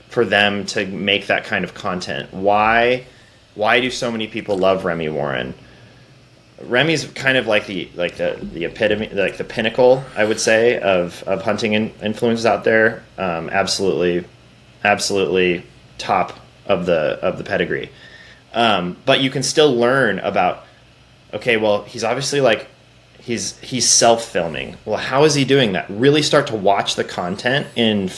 for them to make that kind of content? Why do so many people love Remy Warren? Remy's kind of like the epitome, like the pinnacle, I would say, of hunting influencers out there. Absolutely top of the pedigree. But you can still learn about, okay, well, he's obviously like, he's self-filming. Well, how is he doing that? Really start to watch the content and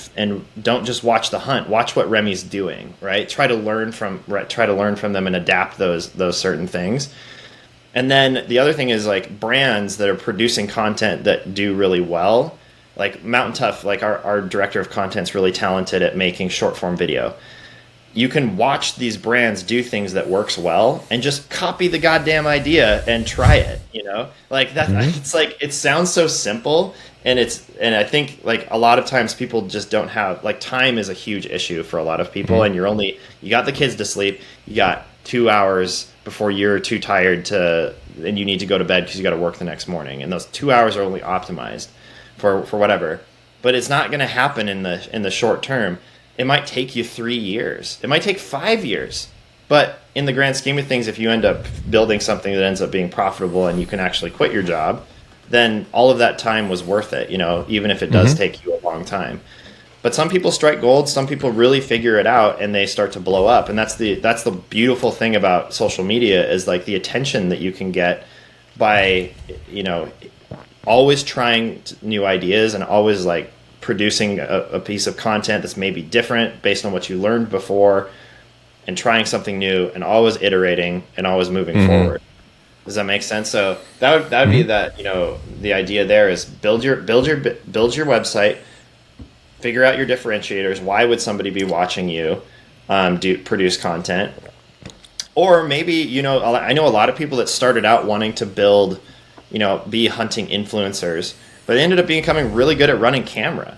don't just watch the hunt. Watch what Remy's doing, right? Try to learn from them and adapt those certain things. And then the other thing is like brands that are producing content that do really well. Like Mtn Tough, like our director of content's really talented at making short form video. You can watch these brands do things that works well and just copy the goddamn idea and try it, like that. Mm-hmm. It's like, it sounds so simple, and I think like a lot of times people just don't have, like, time is a huge issue for a lot of people. Mm-hmm. And you got the kids to sleep, you got 2 hours before you're too tired and you need to go to bed because you got to work the next morning. And those 2 hours are only optimized for whatever, but it's not going to happen in the short term. It might take you 3 years. It might take 5 years. But in the grand scheme of things, if you end up building something that ends up being profitable and you can actually quit your job, then all of that time was worth it, even if it does take you a long time. But some people strike gold. Some people really figure it out and they start to blow up. And that's the beautiful thing about social media, is like the attention that you can get by, always trying new ideas and always like producing a piece of content that's maybe different based on what you learned before, and trying something new and always iterating and always moving forward. Does that make sense? So that would be that, the idea there is build your website, figure out your differentiators. Why would somebody be watching you produce content? Or maybe, I know a lot of people that started out wanting to build, be hunting influencers, but they ended up becoming really good at running camera.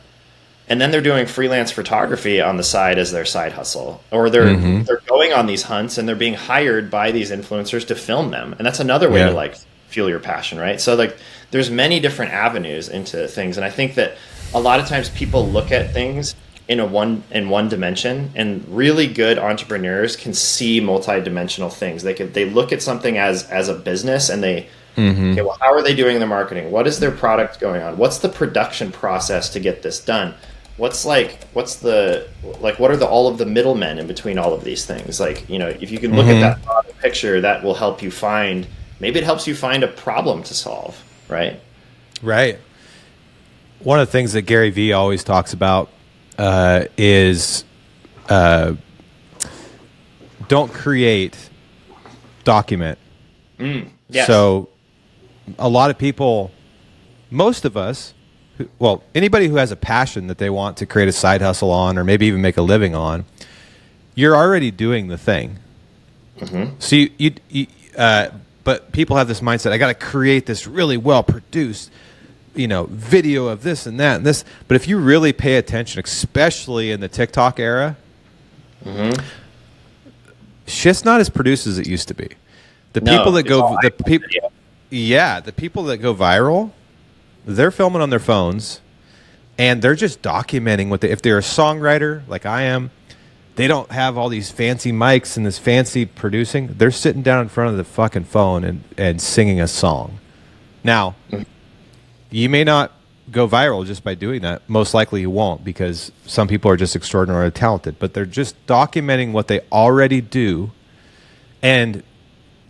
And then they're doing freelance photography on the side as their side hustle. Or they're going on these hunts and they're being hired by these influencers to film them. And that's another way to like fuel your passion, right? So like there's many different avenues into things. And I think that a lot of times people look at things in one dimension, and really good entrepreneurs can see multi-dimensional things. They look at something as a business, and they okay, well, how are they doing their marketing? What is their product going on? What's the production process to get this done? What are all of the middlemen in between all of these things? Like, if you can look at that broader picture, that will help you maybe it helps you find a problem to solve, right? Right. One of the things that Gary Vee always talks about is don't create, document. Yes. So a lot of people, most of us, anybody who has a passion that they want to create a side hustle on, or maybe even make a living on, you're already doing the thing. So but people have this mindset, I got to create this really well produced, video of this and that and this. But if you really pay attention, especially in the TikTok era, shit's not as produced as it used to be. The people that go viral, they're filming on their phones, and they're just documenting if they're a songwriter like I am, they don't have all these fancy mics and this fancy producing. They're sitting down in front of the fucking phone and singing a song. Now, you may not go viral just by doing that. Most likely you won't, because some people are just extraordinarily talented, but they're just documenting what they already do. And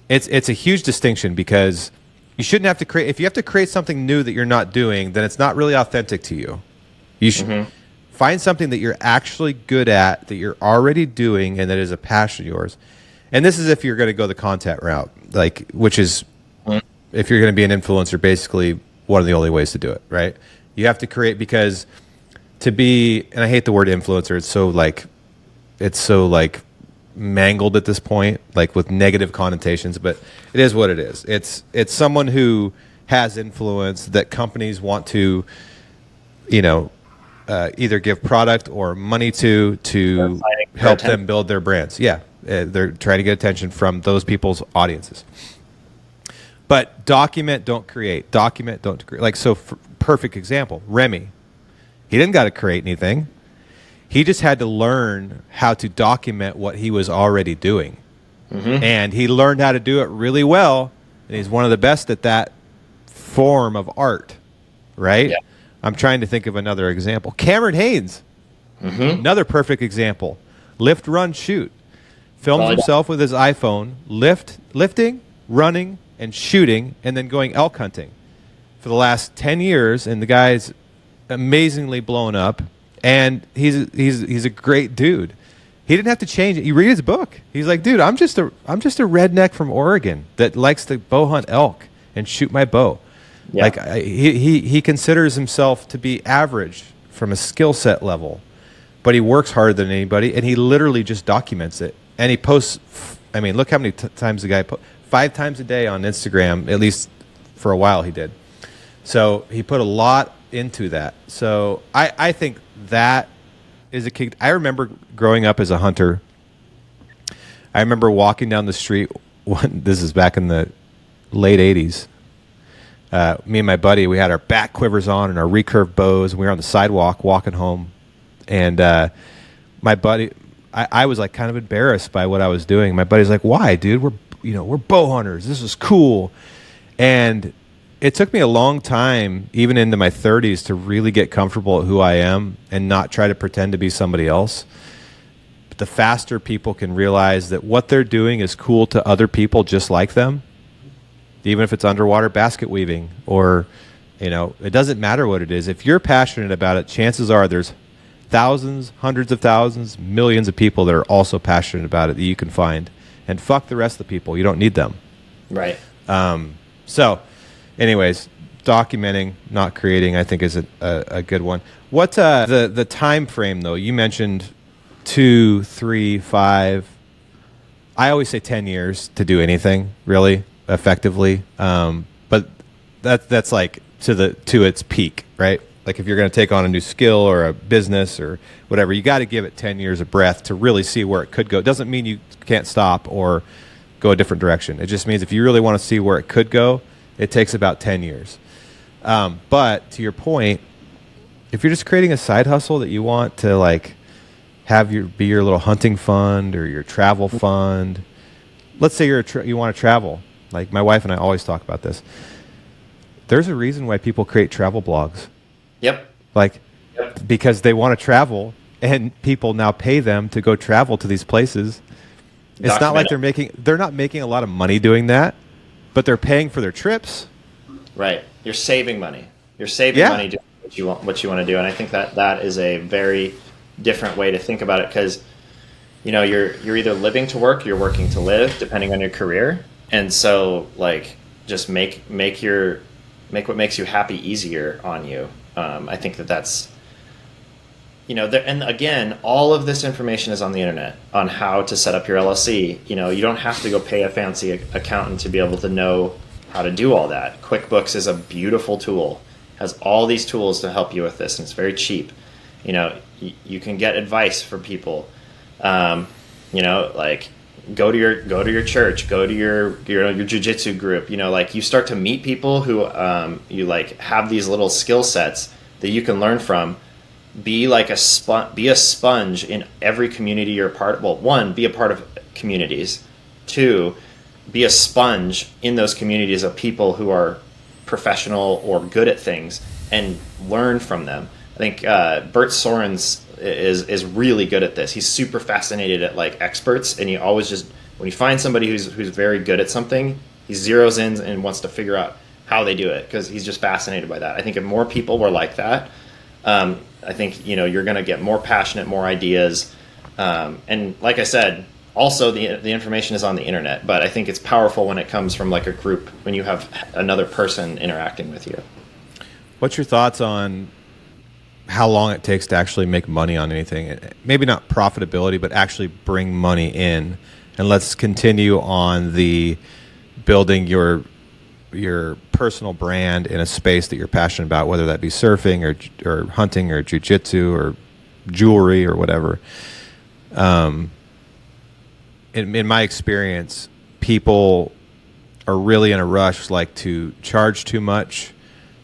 it's a huge distinction, because you shouldn't have to create. If you have to create something new that you're not doing, then it's not really authentic to you. You should find something that you're actually good at, that you're already doing, and that is a passion of yours. And this is if you're going to go the content route, which is if you're going to be an influencer, basically one of the only ways to do it, right? You have to create, because to be, and I hate the word influencer, it's so mangled at this point, with negative connotations, but it is what it is. It's someone who has influence that companies want to, either give product or money to help them build their brands. Yeah, they're trying to get attention from those people's audiences. But document, don't create. Document, don't create. Perfect example, Remy. He didn't got to create anything. He just had to learn how to document what he was already doing. And he learned how to do it really well, and he's one of the best at that form of art, right? Yeah. I'm trying to think of another example. Cameron Haynes, another perfect example. Lift, run, shoot. Films himself with his iPhone, lifting, running, and shooting, and then going elk hunting for the last 10 years, and the guy's amazingly blown up, and he's a great dude. He didn't have to change it. You read his book. He's like, dude, I'm just a redneck from Oregon that likes to bow hunt elk and shoot my bow. Yeah. He considers himself to be average from a skill set level, but he works harder than anybody, and he literally just documents it. And he posts, look how many times the guy 5 times a day on Instagram, at least for a while he did. So he put a lot into that. So I think that is a key. I remember growing up as a hunter. I remember walking down the street. This is back in the late 80s. Me and my buddy, we had our back quivers on and our recurve bows, and we were on the sidewalk walking home. And my buddy, I was kind of embarrassed by what I was doing. My buddy's like, "Why, dude? We're bow hunters. This is cool." And it took me a long time, even into my 30s, to really get comfortable at who I am and not try to pretend to be somebody else. But the faster people can realize that what they're doing is cool to other people just like them, even if it's underwater basket weaving or, it doesn't matter what it is. If you're passionate about it, chances are there's thousands, hundreds of thousands, millions of people that are also passionate about it that you can find. And fuck the rest of the people. You don't need them. Right. Anyways, documenting, not creating, I think is a good one. What the time frame though? You mentioned 2, 3, 5. I always say 10 years to do anything really effectively. But that's to its peak, right? Like if you're going to take on a new skill or a business or whatever, you got to give it 10 years of breath to really see where it could go. It doesn't mean you can't stop or go a different direction. It just means if you really want to see where it could go, it takes about 10 years. But to your point, if you're just creating a side hustle that you want to like have be your little hunting fund or your travel fund. Let's say you want to travel. Like my wife and I always talk about this. There's a reason why people create travel blogs. Yep. Like because they want to travel and people now pay them to go travel to these places. It's not like they're not making a lot of money doing that, but they're paying for their trips. Right. You're saving money. You're saving money doing what you want to do. And I think that is a very different way to think about it, because you're either living to work, you're working to live, depending on your career. And so like just make what makes you happy easier on you. I think that's and again, all of this information is on the internet on how to set up your LLC. You don't have to go pay a fancy accountant to be able to know how to do all that. QuickBooks is a beautiful tool, has all these tools to help you with this, and it's very cheap. You can get advice from people. Like go to your church, go to your jiu-jitsu group. Like you start to meet people who you like have these little skill sets that you can learn from. Be like a sponge in every community you're a part of. Well, one, be a part of communities. Two, be a sponge in those communities of people who are professional or good at things, and learn from them. I think Bert Sorens is really good at this. He's super fascinated at like experts, and he always just, when he finds somebody who's very good at something, he zeroes in and wants to figure out how they do it, because he's just fascinated by that. I think if more people were like that, I think you're going to get more passionate, more ideas, and like I said, also the information is on the internet. But I think it's powerful when it comes from like a group, when you have another person interacting with you. What's your thoughts on how long it takes to actually make money on anything? Maybe not profitability, but actually bring money in. And let's continue on the building your personal brand in a space that you're passionate about, whether that be surfing or hunting or jiu-jitsu or jewelry or whatever. In my experience, people are really in a rush, like to charge too much,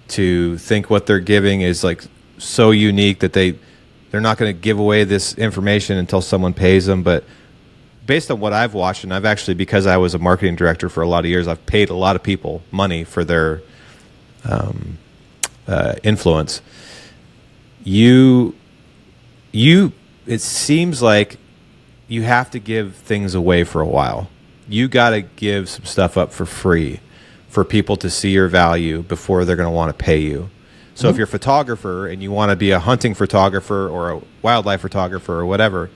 to think what they're giving is like so unique that they're not going to give away this information until someone pays them. But based on what I've watched, and I've actually, because I was a marketing director for a lot of years, I've paid a lot of people money for their influence. It seems like you have to give things away for a while. You got to give some stuff up for free for people to see your value before they're going to want to pay you. So if you're a photographer and you want to be a hunting photographer or a wildlife photographer or whatever,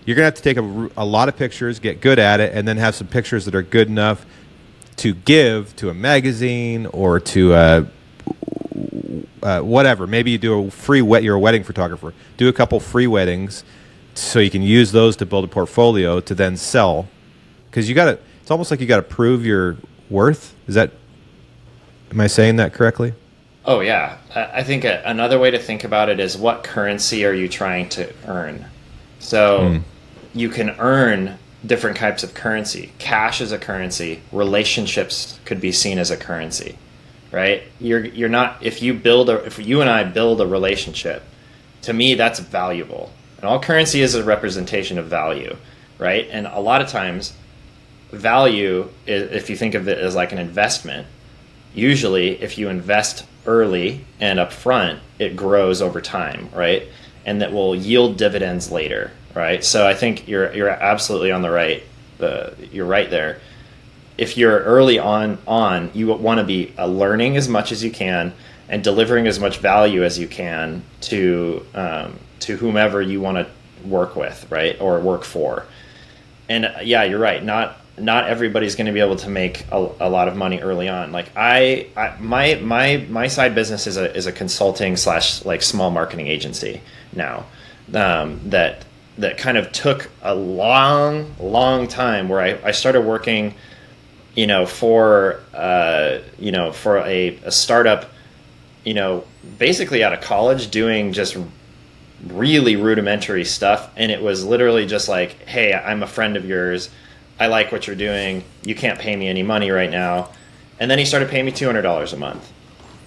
you're going to have to take a lot of pictures, get good at it, and then have some pictures that are good enough to give to a magazine or to whatever. Maybe you do you're a wedding photographer. Do a couple free weddings so you can use those to build a portfolio to then sell. Because it's almost like you got to prove your worth. Am I saying that correctly? Oh, yeah. I think another way to think about it is, what currency are you trying to earn? So you can earn different types of currency. Cash is a currency. Relationships could be seen as a currency, right? You're not, if you and I build a relationship, to me, that's valuable. And all currency is a representation of value, right? And a lot of times, value, if you think of it as like an investment, usually if you invest early and upfront, it grows over time, right? And that will yield dividends later, right? So I think you're absolutely on the right. You're right there. If you're early on, you want to be learning as much as you can and delivering as much value as you can to whomever you want to work with, right, or work for. And yeah, you're right. Not everybody's going to be able to make a lot of money early on. Like my side business is a consulting / like small marketing agency now, that kind of took a long time, where I started working, for a startup, basically out of college, doing just really rudimentary stuff. And it was literally just like, hey, I'm a friend of yours. I like what you're doing. You can't pay me any money right now. And then he started paying me $200 a month.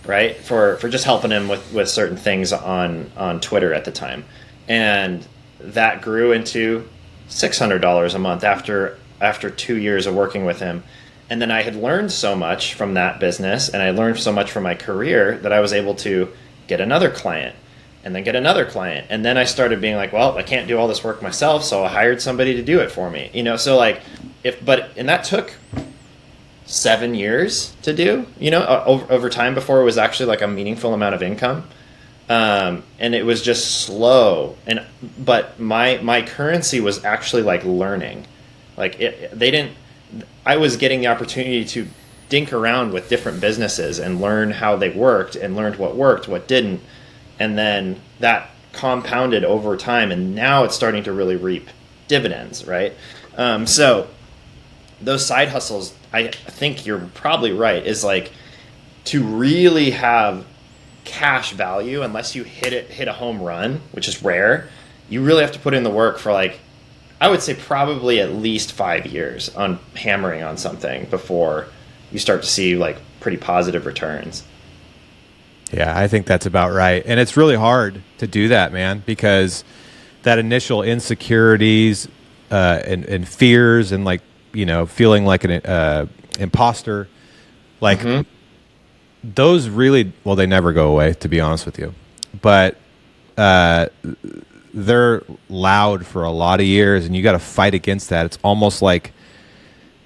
right? For just helping him with certain things on Twitter at the time. And that grew into $600 a month after 2 years of working with him. And then I had learned so much from that business, and I learned so much from my career, that I was able to get another client and then get another client. And then I started being like, well, I can't do all this work myself, so I hired somebody to do it for me. So like, and that took 7 years to do, over time, before it was actually like a meaningful amount of income. And it was just slow. But my currency was actually like learning. Like I was getting the opportunity to dink around with different businesses and learn how they worked, and learned what worked, what didn't. And then that compounded over time, and now it's starting to really reap dividends, right? So those side hustles, I think you're probably right, is like, to really have cash value, unless you hit a home run, which is rare, you really have to put in the work for, like, I would say probably at least 5 years on hammering on something before you start to see like pretty positive returns. Yeah, I think that's about right. And it's really hard to do that, man, because that initial insecurities and fears, and like, feeling like an imposter, like those really, well, they never go away, to be honest with you. But they're loud for a lot of years, and you got to fight against that. It's almost like,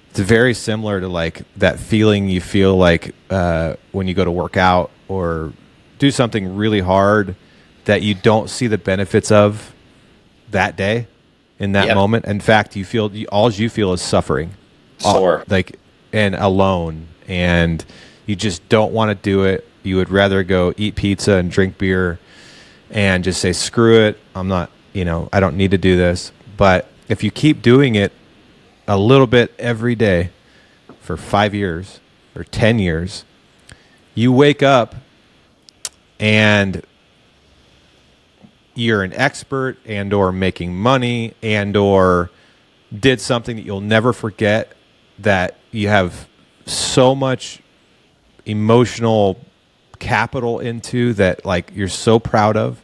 it's very similar to like that feeling you feel like when you go to work out or do something really hard that you don't see the benefits of that day, in that moment. In fact, all you feel is suffering, sore, and alone, and you just don't want to do it. You would rather go eat pizza and drink beer and just say, screw it, I'm not, I don't need to do this. But if you keep doing it a little bit every day for 5 years or 10 years, you wake up and you're an expert, and or making money, and or did something that you'll never forget, that you have so much emotional capital into, that like you're so proud of.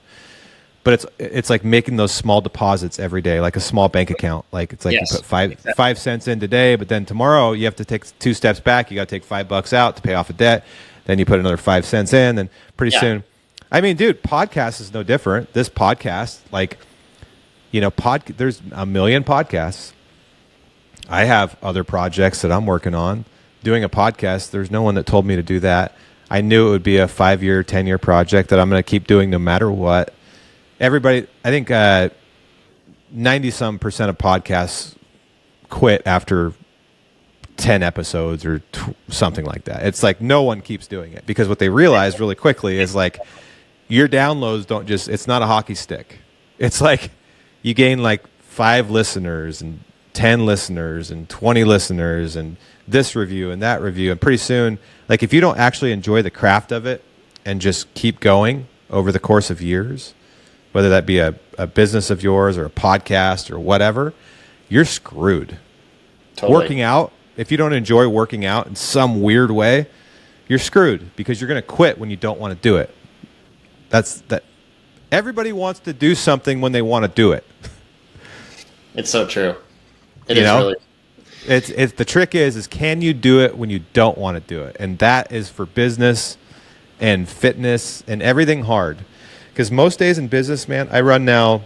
But it's like making those small deposits every day, like a small bank account. Like it's like, yes, you put 5 cents in today, but then tomorrow you have to take 2 steps back. You got to take $5 out to pay off a debt. Then you put another 5 cents in, then pretty soon. I mean, dude, podcast is no different. This podcast, like, there's a million podcasts. I have other projects that I'm working on. Doing a podcast, there's no one that told me to do that. I knew it would be a 5-year, 10-year project that I'm going to keep doing no matter what. Everybody, I think 90-some% of podcasts quit after 10 episodes or something like that. It's like no one keeps doing it, because what they realize really quickly is like, your downloads don't just, it's not a hockey stick. It's like you gain like 5 listeners and 10 listeners and 20 listeners and this review and that review. And pretty soon, like if you don't actually enjoy the craft of it and just keep going over the course of years, whether that be a business of yours or a podcast or whatever, you're screwed. Totally. Working out, if you don't enjoy working out in some weird way, you're screwed, because you're going to quit when you don't want to do it. That's that. Everybody wants to do something when they want to do it. It's so true. It is really. It's the trick is can you do it when you don't want to do it? And that is for business and fitness and everything hard. Because most days in business, man, I run now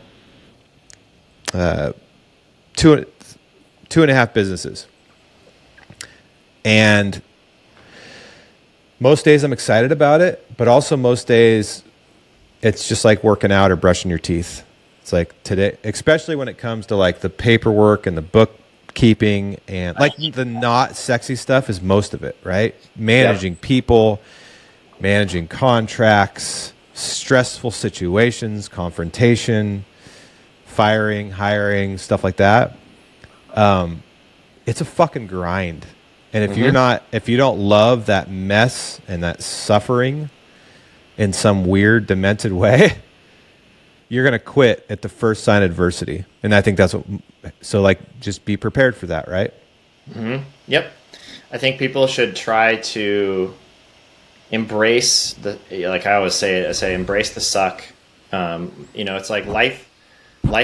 2.5 businesses. And most days I'm excited about it, but also most days it's just like working out or brushing your teeth. It's like today, especially when it comes to like the paperwork and the bookkeeping and like the not sexy stuff is most of it, right? Managing people, managing contracts, stressful situations, confrontation, firing, hiring, stuff like that. It's a fucking grind. And if if you don't love that mess and that suffering in some weird, demented way, you're going to quit at the first sign of adversity. And I think that's so like, just be prepared for that, right? Yep. I think people should try to embrace like I always say, embrace the suck. It's like life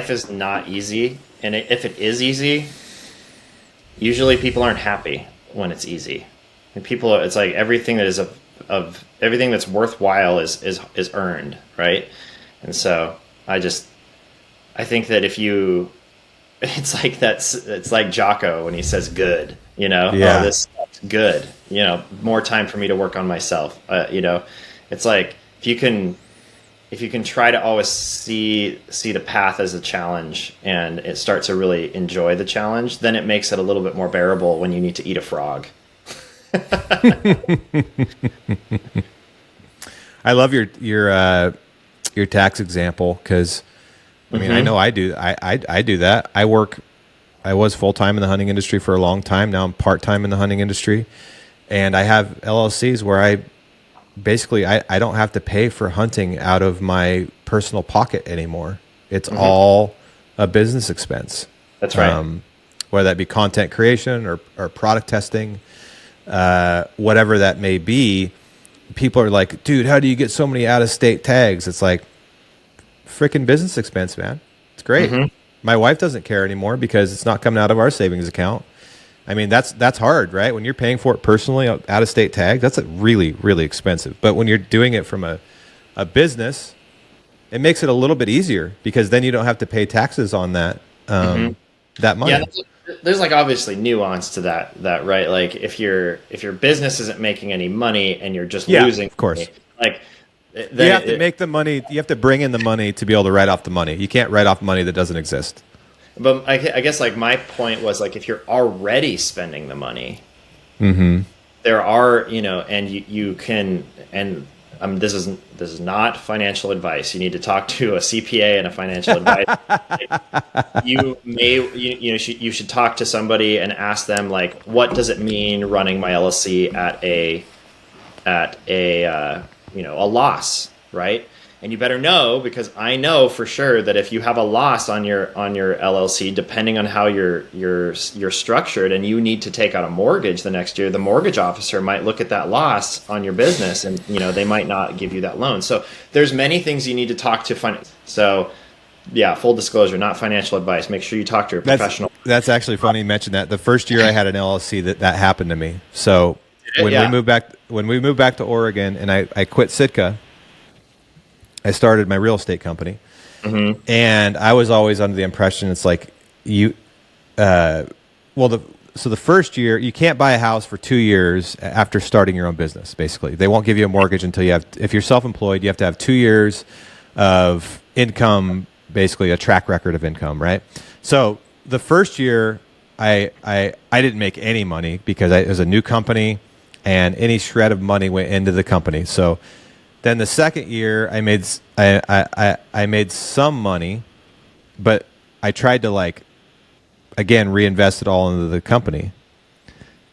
is not easy, and if it is easy, usually people aren't happy when it's easy. And it's like everything that is of everything that's worthwhile is earned, right? And so I think that it's like Jocko when he says good, Yeah. oh, this stuff's good, more time for me to work on myself. It's like if you can try to always see the path as a challenge, and it starts to really enjoy the challenge, then it makes it a little bit more bearable when you need to eat a frog. I love your tax example, because I mean, I know I do that. I was full-time in the hunting industry for a long time. Now I'm part-time in the hunting industry, and I have LLCs where I don't have to pay for hunting out of my personal pocket anymore. It's all a business expense. That's right. Whether that be content creation or product testing, whatever that may be. People are like, dude, how do you get so many out-of-state tags? It's like, freaking business expense, man. It's great. My wife doesn't care anymore because it's not coming out of our savings account. I mean, that's hard, right? When you're paying for it personally, out-of-state tag, that's really, really expensive. But when you're doing it from a business, it makes it a little bit easier, because then you don't have to pay taxes on that that money. Yeah, there's like obviously nuance to that, right? Like if your business isn't making any money and you're just losing, of course, money, like you have to make the money. You have to bring in the money to be able to write off the money. You can't write off money that doesn't exist. But I guess like my point was, like, if you're already spending the money, there are, and you can, and this is not financial advice. You need to talk to a CPA and a financial advisor. You should talk to somebody and ask them, like, what does it mean running my LLC at a loss, right? And you better know, because I know for sure that if you have a loss on your LLC, depending on how you're structured, and you need to take out a mortgage the next year, the mortgage officer might look at that loss on your business, and they might not give you that loan. So there's many things you need to talk to finance. So yeah, full disclosure, not financial advice. Make sure you talk to a professional. That's actually funny you mentioned that. The first year I had an LLC, that happened to me. So when we moved back to Oregon, and I quit Sitka, I started my real estate company, and I was always under the impression it's like the first year you can't buy a house for 2 years after starting your own business. Basically, they won't give you a mortgage until if you're self-employed, you have to have 2 years of income, basically a track record of income, right? So the first year I didn't make any money, because it was a new company, and any shred of money went into the company. So then the second year I made some money, but I tried to again reinvest it all into the company.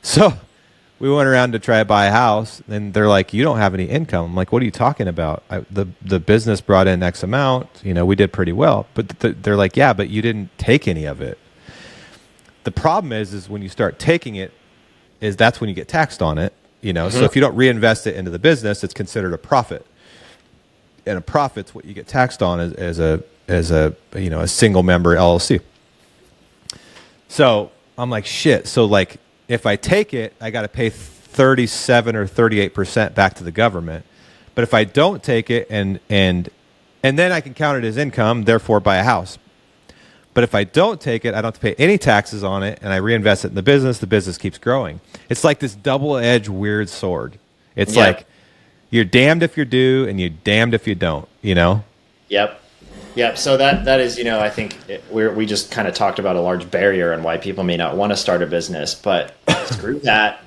So we went around to try to buy a house, and they're like, you don't have any income. I'm like, what are you talking about? The business brought in X amount. We did pretty well. But they're like, yeah, but you didn't take any of it. The problem is when you start taking it, that's when you get taxed on it. So if you don't reinvest it into the business, it's considered a profit, and a profit's what you get taxed on as a single member LLC. So I'm like, shit. So if I take it, I got to pay 37 or 38% back to the government. But if I don't take it, and then I can count it as income, therefore buy a house. But if I don't take it, I don't have to pay any taxes on it, and I reinvest it in the business keeps growing. It's like this double-edged weird sword. It's like you're damned if you do, and you're damned if you don't, Yep. So that is, I think we just kind of talked about a large barrier and why people may not want to start a business, but screw that.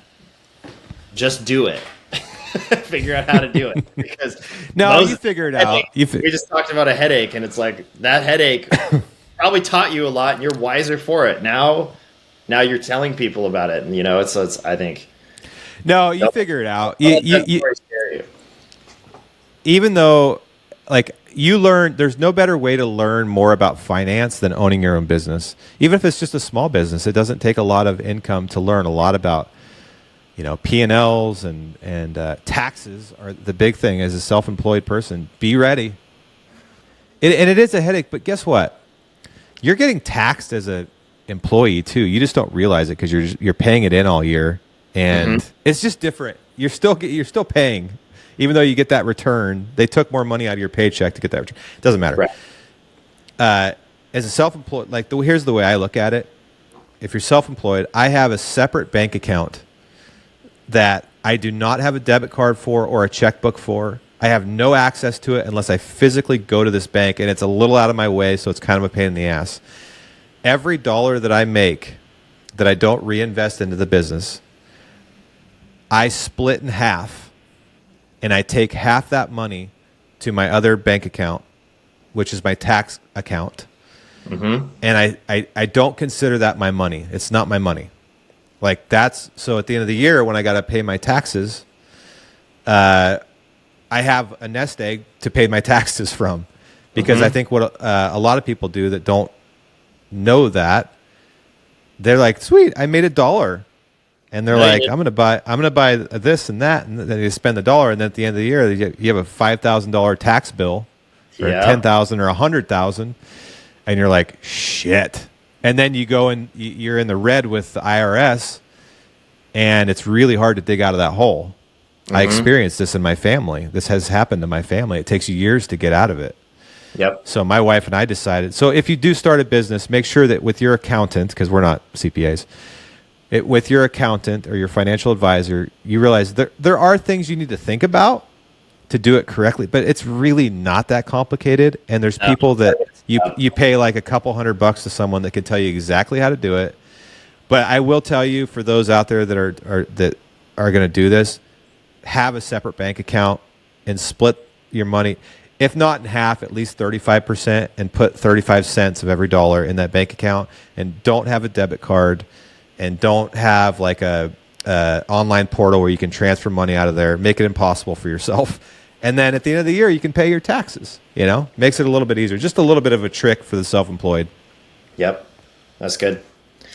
Just do it. Figure out how to do it, because you figure it out. We just talked about a headache, and it's like that headache probably taught you a lot, and you're wiser for it. Now you're telling people about it, and it's I think. No, you figure it out. Even though, you learn, there's no better way to learn more about finance than owning your own business. Even if it's just a small business, it doesn't take a lot of income to learn a lot about, P&Ls and taxes are the big thing as a self-employed person. Be ready. And it is a headache, but guess what? You're getting taxed as a employee too. You just don't realize it because you're paying it in all year, and it's just different. You're still paying, even though you get that return. They took more money out of your paycheck to get that return. It doesn't matter. Right. As a self-employed, here's the way I look at it. If you're self-employed, I have a separate bank account that I do not have a debit card for or a checkbook for. I have no access to it unless I physically go to this bank, and it's a little out of my way, so it's kind of a pain in the ass. Every dollar that I make that I don't reinvest into the business, I split in half, and I take half that money to my other bank account, which is my tax account. And I don't consider that my money. It's not my money. So at the end of the year when I got to pay my taxes, I have a nest egg to pay my taxes from, because I think what a lot of people do that don't know that, they're like, sweet, I made $1. And they're like, I'm going to buy this and that. And then they spend $1. And then at the end of the year, you have a $5,000 tax bill or $10,000 or $100,000. And you're like, shit. And then you go and you're in the red with the IRS, and it's really hard to dig out of that hole. I experienced this in my family. This has happened to my family. It takes you years to get out of it. Yep. So my wife and I decided, so if you do start a business, make sure that with your accountant, because we're not CPAs, with your accountant or your financial advisor, you realize there are things you need to think about to do it correctly, but it's really not that complicated. And there's people that you pay like a couple $100 to someone that can tell you exactly how to do it. But I will tell you, for those out there that are going to do this, have a separate bank account and split your money, if not in half, at least 35%, and put 35 cents of every dollar in that bank account. And don't have a debit card, and don't have like a online portal where you can transfer money out of there. Make it impossible for yourself. And then at the end of the year, you can pay your taxes. Makes it a little bit easier. Just a little bit of a trick for the self-employed. Yep, that's good.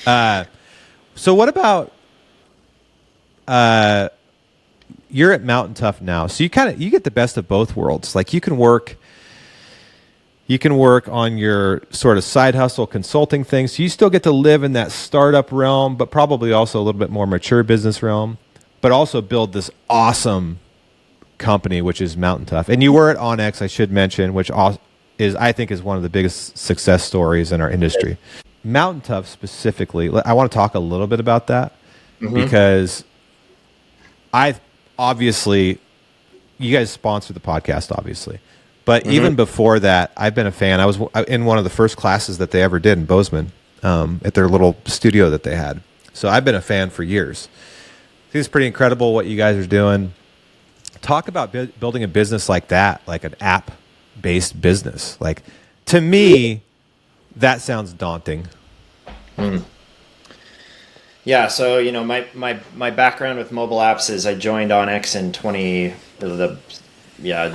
So what about you're at Mtn Tough now, so you get the best of both worlds. Like you can work on your sort of side hustle consulting thing, so you still get to live in that startup realm, but probably also a little bit more mature business realm, but also build this awesome company, which is Mtn Tough. And you were at ONX, I should mention, which I think is one of the biggest success stories in our industry. Mtn Tough specifically, I want to talk a little bit about that, because obviously, you guys sponsor the podcast, obviously. But even before that, I've been a fan. I was in one of the first classes that they ever did in Bozeman, at their little studio that they had. So I've been a fan for years. I think it's pretty incredible what you guys are doing. Talk about building a business like that, like an app-based business. Like, to me, that sounds daunting. Yeah, so my background with mobile apps is I joined ONX in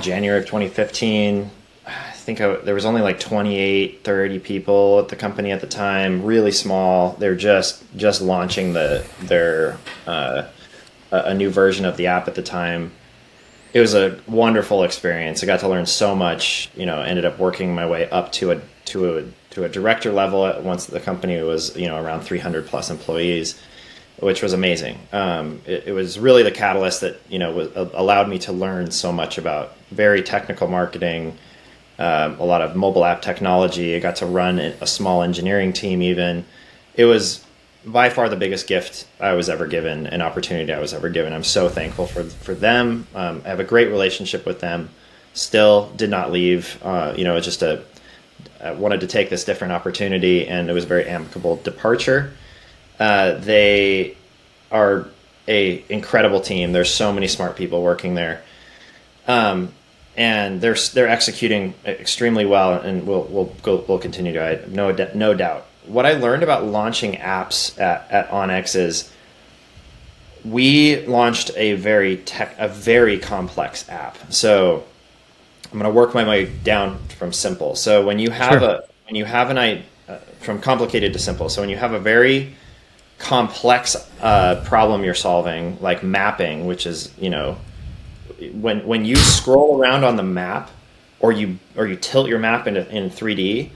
January of 2015. I think there was only like 28, 30 people at the company at the time, really small. They're just launching their a new version of the app at the time. It was a wonderful experience. I got to learn so much. Ended up working my way up to a director level once the company was around 300 plus employees, which was amazing. It was really the catalyst that allowed me to learn so much about very technical marketing, a lot of mobile app technology. I got to run a small engineering team. Even it was by far the biggest gift I was ever given, an opportunity I was ever given. I'm so thankful for them. I have a great relationship with them. Still did not leave. It's just I wanted to take this different opportunity, and it was a very amicable departure. They are a incredible team. There's so many smart people working there, and they're executing extremely well, and we'll continue to. I have no doubt. What I learned about launching apps at ONX is we launched a very complex app. So I'm going to work my way down from simple. So when you have from complicated to simple. So when you have a very complex problem you're solving, like mapping, which is, when you scroll around on the map, or you tilt your map in 3D,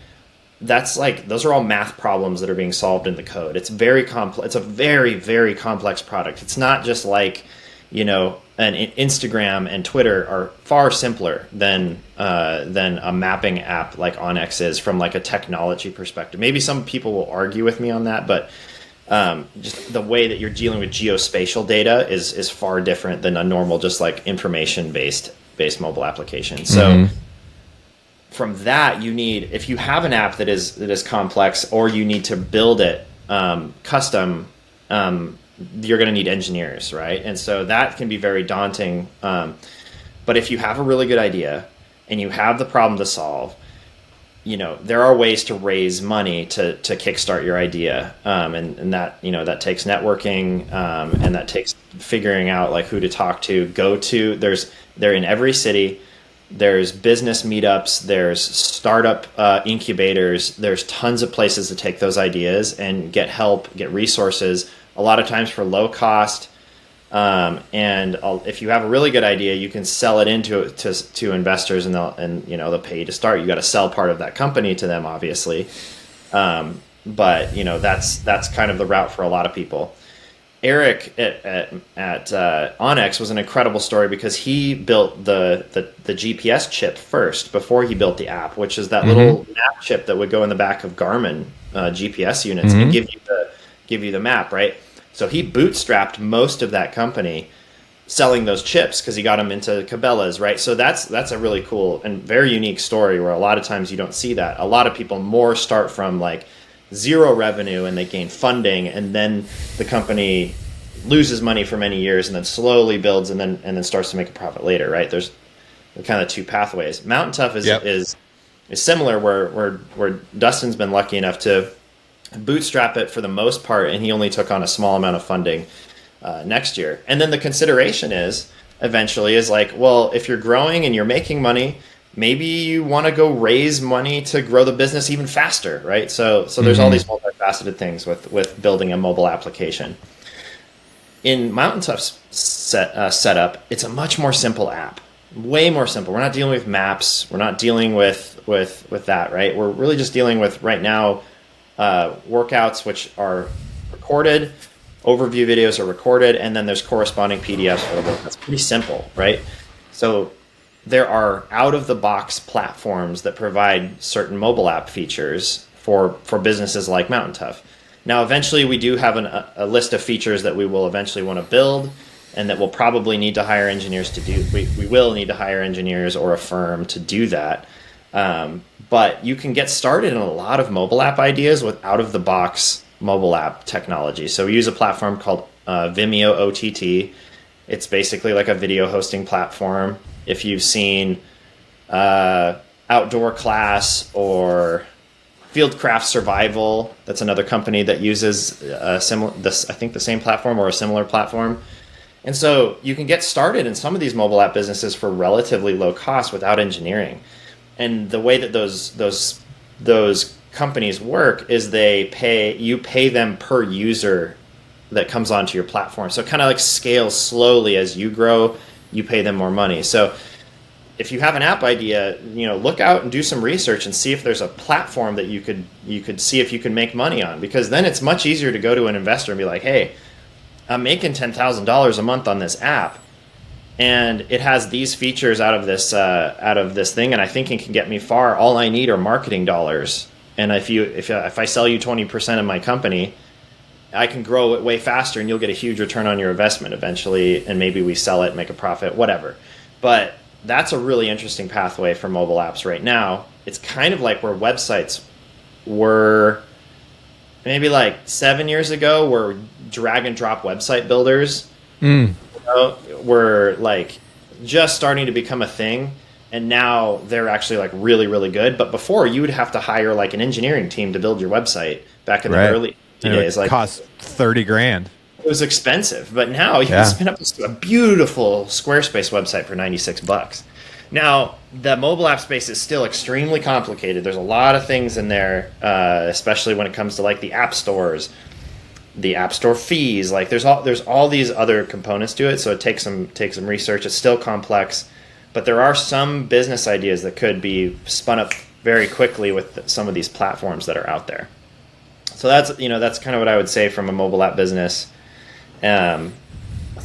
that's like, those are all math problems that are being solved in the code. It's very complex. It's a very, very complex product. It's not just like, an Instagram and Twitter are far simpler than a mapping app like ONX is from like a technology perspective. Maybe some people will argue with me on that, but just the way that you're dealing with geospatial data is far different than a normal, just like information based mobile application. So from that, you need, if you have an app that is complex, or you need to build it custom, you're going to need engineers, right? And so that can be very daunting. But if you have a really good idea and you have the problem to solve, there are ways to raise money to kickstart your idea. And that, that takes networking, and that takes figuring out like who to talk to, they're in every city. There's business meetups, there's startup incubators, there's tons of places to take those ideas and get help, get resources, a lot of times for low cost. And if you have a really good idea, you can sell it to investors, and they'll pay you to start. You got to sell part of that company to them, obviously. But that's kind of the route for a lot of people. Eric at ONX was an incredible story, because he built the GPS chip first before he built the app, which is that little map chip that would go in the back of Garmin GPS units and give you the map, right? So he bootstrapped most of that company selling those chips, because he got them into Cabela's, right? So that's a really cool and very unique story, where a lot of times you don't see that. A lot of people more start from like zero revenue, and they gain funding, and then the company loses money for many years, and then slowly builds, and then starts to make a profit later, right? There's kind of two pathways. Mountain Tough is similar, where Dustin's been lucky enough to bootstrap it for the most part, and he only took on a small amount of funding next year. And then the consideration eventually is like, well, if you're growing and you're making money, maybe you want to go raise money to grow the business even faster, right? So there's all these multifaceted things with building a mobile application. In Mountain Tough's setup, it's a much more simple app, way more simple. We're not dealing with maps. We're not dealing with that, right? We're really just dealing with, right now, workouts, which are recorded, overview videos are recorded, and then there's corresponding PDFs for the work. That's pretty simple, right? So there are out-of-the-box platforms that provide certain mobile app features for businesses like Mountain Tough. Now, eventually, we do have a list of features that we will eventually want to build, and that we'll probably need to hire engineers to do. We will need to hire engineers or a firm to do that. But you can get started in a lot of mobile app ideas with out-of-the-box mobile app technology. So we use a platform called Vimeo OTT. It's basically like a video hosting platform. If you've seen Outdoor Class or Fieldcraft Survival, that's another company that uses I think the same platform or a similar platform. And so you can get started in some of these mobile app businesses for relatively low cost without engineering. And the way that those companies work is you pay them per user that comes onto your platform. So it kind of like scales slowly as you grow, you pay them more money. So if you have an app idea, look out and do some research and see if there's a platform that you could see if you can make money on, because then it's much easier to go to an investor and be like, hey, I'm making $10,000 a month on this app, and it has these features out of this thing, and I think it can get me far. All I need are marketing dollars, and if I sell you 20% of my company, I can grow it way faster, and you'll get a huge return on your investment eventually, and maybe we sell it, make a profit, whatever. But that's a really interesting pathway for mobile apps right now. It's kind of like where websites were maybe like 7 years ago, where drag and drop website builders were like just starting to become a thing. And now they're actually like really, really good. But before, you would have to hire like an engineering team to build your website back in the early days. It cost $30,000. It was expensive, but now you can spin up a beautiful Squarespace website for $96. Now, the mobile app space is still extremely complicated. There's a lot of things in there, especially when it comes to like the app stores. the App Store fees. Like there's all these other components to it. So it takes some research. It's still complex, but there are some business ideas that could be spun up very quickly with some of these platforms that are out there. So that's kind of what I would say from a mobile app business. Let's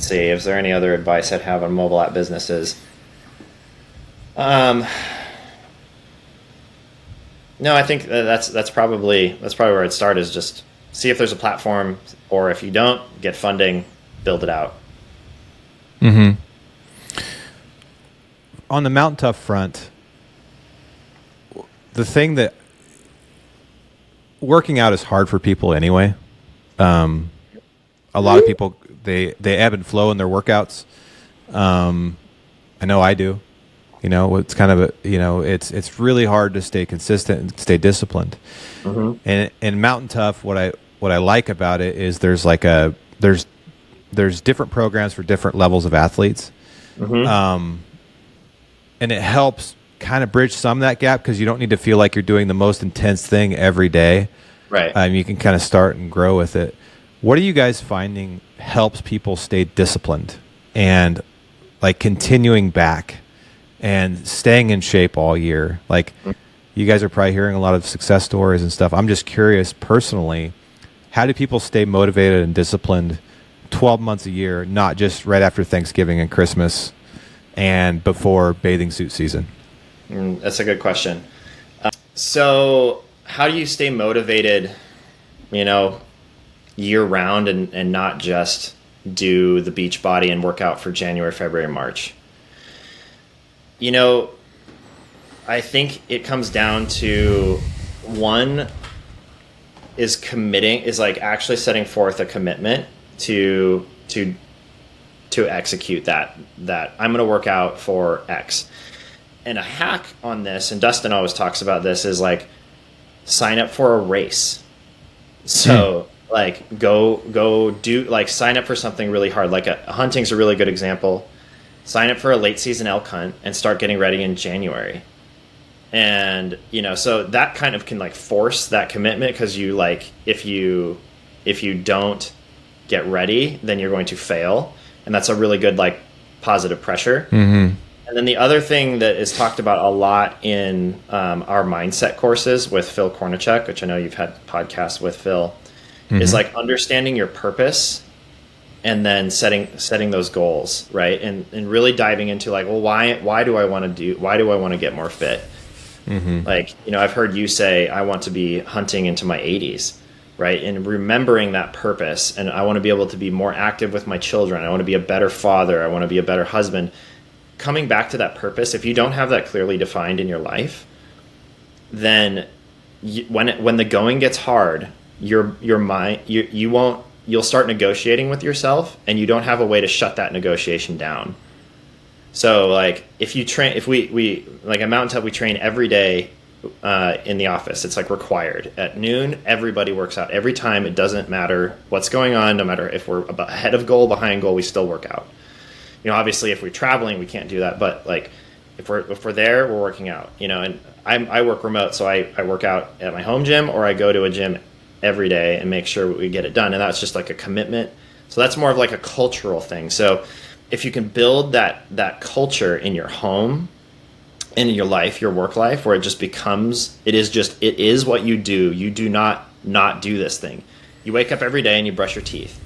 see, is there any other advice I'd have on mobile app businesses? No, I think that's probably where I'd start, is just see if there's a platform, or if you don't, get funding, build it out. Mm-hmm. On the Mtn Tough front, the thing that working out is hard for people anyway. A lot of people, they ebb and flow in their workouts. I know I do. It's kind of it's really hard to stay consistent and stay disciplined. Mm-hmm. And in Mtn Tough, what I like about it is there's different programs for different levels of athletes. Mm-hmm. And it helps kind of bridge some of that gap, because you don't need to feel like you're doing the most intense thing every day. Right. You can kind of start and grow with it. What are you guys finding helps people stay disciplined and like continuing back and staying in shape all year? Like, you guys are probably hearing a lot of success stories and stuff. I'm just curious personally, how do people stay motivated and disciplined 12 months a year, not just right after Thanksgiving and Christmas and before bathing suit season? That's a good question. So how do you stay motivated, year round, and not just do the beach body and work out for January, February, March? I think it comes down to, one is like actually setting forth a commitment to execute that I'm going to work out for X. And a hack on this, and Dustin always talks about this, is like sign up for a race. So like go do, like, sign up for something really hard. Like hunting's a really good example. Sign up for a late season elk hunt and start getting ready in January. And so that kind of can like force that commitment, because you, like, if you don't get ready, then you're going to fail, and that's a really good like positive pressure. Mm-hmm. And then the other thing that is talked about a lot in our mindset courses with Phil Kornichuk, which I know you've had podcasts with Phil, mm-hmm. is like understanding your purpose and then setting those goals, right? And really diving into like, well, why do I want to get more fit? Mm-hmm. Like, I've heard you say, I want to be hunting into my 80s, right? And remembering that purpose, and I want to be able to be more active with my children. I want to be a better father. I want to be a better husband. Coming back to that purpose, if you don't have that clearly defined in your life, then when the going gets hard, your mind, you'll start negotiating with yourself, and you don't have a way to shut that negotiation down. So like if we like at Mtn Tough, we train every day in the office. It's like required. At noon, everybody works out every time. It doesn't matter what's going on. No matter if we're ahead of goal, behind goal, we still work out. Obviously if we're traveling, we can't do that. But like if we're there, we're working out, and I work remote. So I work out at my home gym, or I go to a gym every day and make sure we get it done. And that's just like a commitment. So that's more of like a cultural thing. So if you can build that culture in your home, in your life, your work life, where it just becomes, it is what you do. You do not do this thing. You wake up every day and you brush your teeth.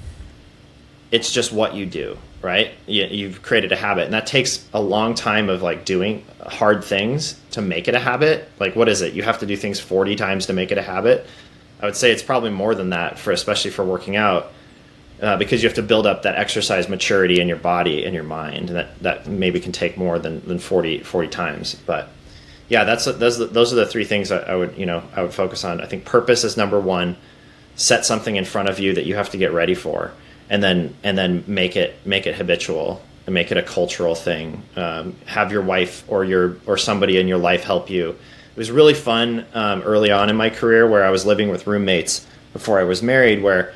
It's just what you do, right? You've created a habit, and that takes a long time of like doing hard things to make it a habit. Like, what is it? You have to do things 40 times to make it a habit. I would say it's probably more than that, especially for working out, because you have to build up that exercise maturity in your body and your mind, and that maybe can take more than 40 times. But yeah, those are the three things I would focus on. I think purpose is number one. Set something in front of you that you have to get ready for, and then make it habitual and make it a cultural thing. Have your wife or somebody in your life help you. It was really fun early on in my career, where I was living with roommates before I was married, where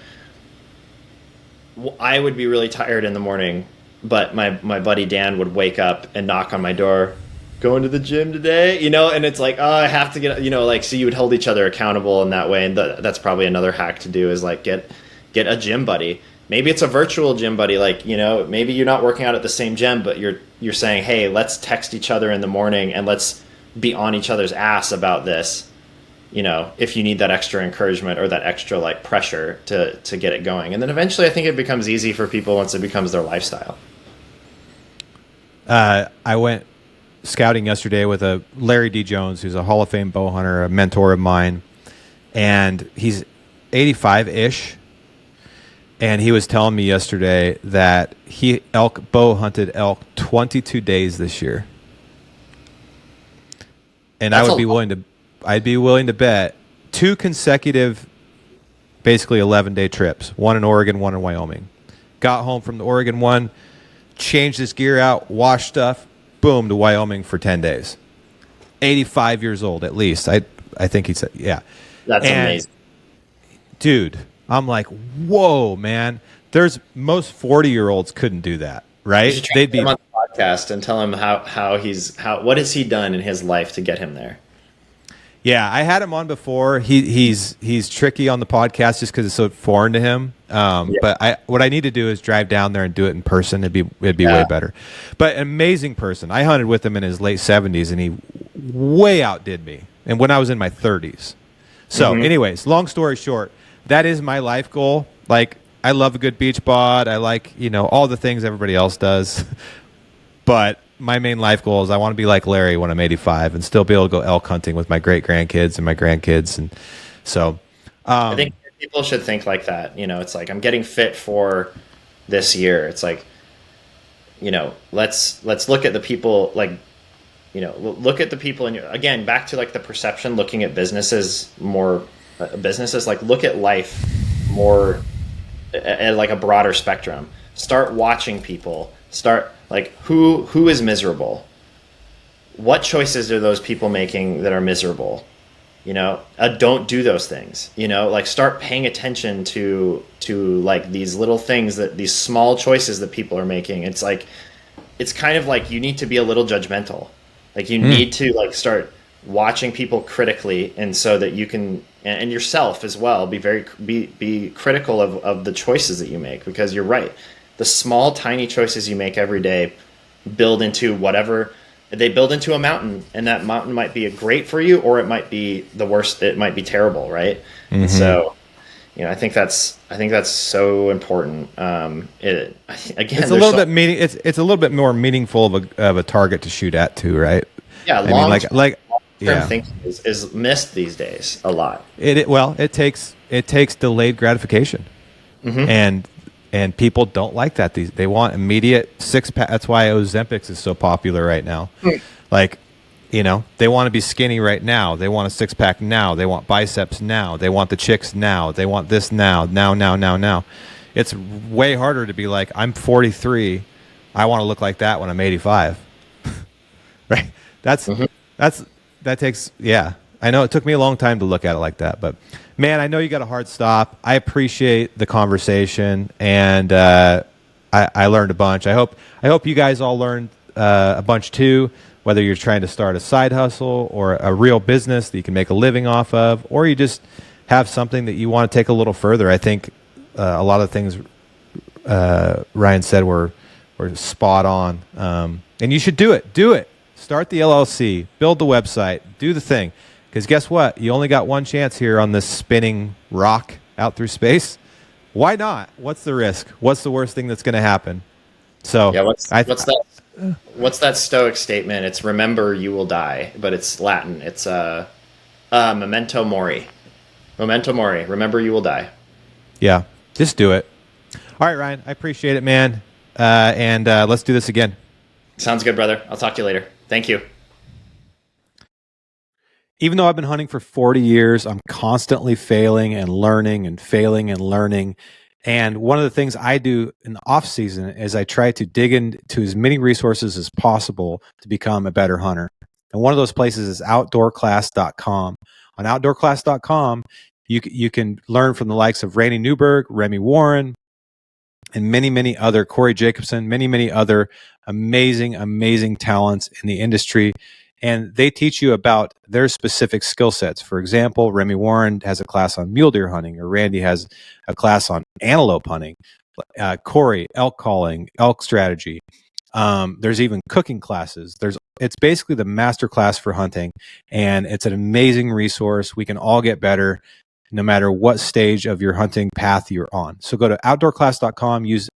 I would be really tired in the morning, but my buddy Dan would wake up and knock on my door, going to the gym today, and it's like, oh, I have to get, so you would hold each other accountable in that way. And that's probably another hack to do, is like get get a gym buddy. Maybe it's a virtual gym buddy. Like, maybe you're not working out at the same gym, but you're saying, hey, let's text each other in the morning and let's be on each other's ass about this. If you need that extra encouragement or that extra like pressure to get it going. And then eventually I think it becomes easy for people once it becomes their lifestyle. I went scouting yesterday with a Larry D. Jones, who's a Hall of Fame bow hunter, a mentor of mine, and he's 85-ish. And he was telling me yesterday that he bow hunted elk 22 days this year. And I'd be willing to bet 2 consecutive, basically 11-day trips, one in Oregon, one in Wyoming. Got home from the Oregon one, changed his gear out, washed stuff, boom, to Wyoming for 10 days. 85 years old at least. I think he said, yeah. That's amazing. Dude, I'm like, whoa, man. Most 40-year-olds couldn't do that, right? They'd be on the podcast and tell him what has he done in his life to get him there. Yeah, I had him on before. He's tricky on the podcast just because it's so foreign to him. But what I need to do is drive down there and do it in person. It'd be way better. But an amazing person. I hunted with him in his late 70s, and he way outdid me. And when I was in my 30s. So, anyways, long story short, that is my life goal. Like, I love a good beach bod. I like all the things everybody else does. But my main life goal is I want to be like Larry when I'm 85 and still be able to go elk hunting with my great grandkids and my grandkids. And so I think people should think like that. It's like, I'm getting fit for this year. It's like, let's look at the people, like, look at the people again, back to like the perception, looking at businesses like look at life more at like a broader spectrum. Start watching people. Start like who is miserable? What choices are those people making that are miserable? Don't do those things. Like start paying attention to like these little things, these small choices that people are making. It's kind of like you need to be a little judgmental. Like you need to like start watching people critically, and so that you can, and yourself as well, be critical of the choices that you make, because you're right. The small, tiny choices you make every day build into a mountain, and that mountain might be great for you, or it might be the worst. It might be terrible, right? And so, I think that's so important. It's a little bit it's a little bit more meaningful of a target to shoot at too, right? Yeah, long-term thinking is missed these days a lot. It takes delayed gratification, and people don't like that. They want immediate six-pack. That's why Ozempic is so popular right now. Like, they want to be skinny right now. They want a six-pack now. They want biceps now. They want the chicks now. They want this now. It's way harder to be like, I'm 43. I want to look like that when I'm 85. Right? That takes, I know it took me a long time to look at it like that, but man, I know you got a hard stop. I appreciate the conversation, and I learned a bunch. I hope you guys all learned a bunch too, whether you're trying to start a side hustle or a real business that you can make a living off of, or you just have something that you want to take a little further. I think a lot of things Ryan said were spot on, and you should do it. Do it. Start the LLC, build the website, do the thing. Because guess what? You only got one chance here on this spinning rock out through space. Why not? What's the risk? What's the worst thing that's going to happen? So yeah, what's that Stoic statement? It's remember you will die, but it's Latin. It's memento mori. Memento mori. Remember you will die. Yeah, just do it. All right, Ryan. I appreciate it, man. And let's do this again. Sounds good, brother. I'll talk to you later. Thank you. Even though I've been hunting for 40 years, I'm constantly failing and learning and failing and learning. And one of the things I do in the off season is I try to dig into as many resources as possible to become a better hunter. And one of those places is outdoorclass.com. On outdoorclass.com, you can learn from the likes of Randy Newberg, Remy Warren, and many, many other, Corey Jacobson, many, many other amazing, amazing talents in the industry. and they teach you about their specific skill sets. For example, Remy Warren has a class on mule deer hunting, or Randy has a class on antelope hunting. Corey, elk calling, elk strategy. There's even cooking classes. It's basically the master class for hunting, and it's an amazing resource. We can all get better no matter what stage of your hunting path you're on. So go to outdoorclass.com, use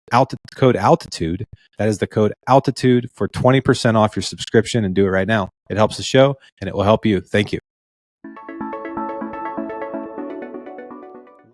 code altitude. That is the code altitude for 20% off your subscription, and do it right now. It helps the show and it will help you. Thank you.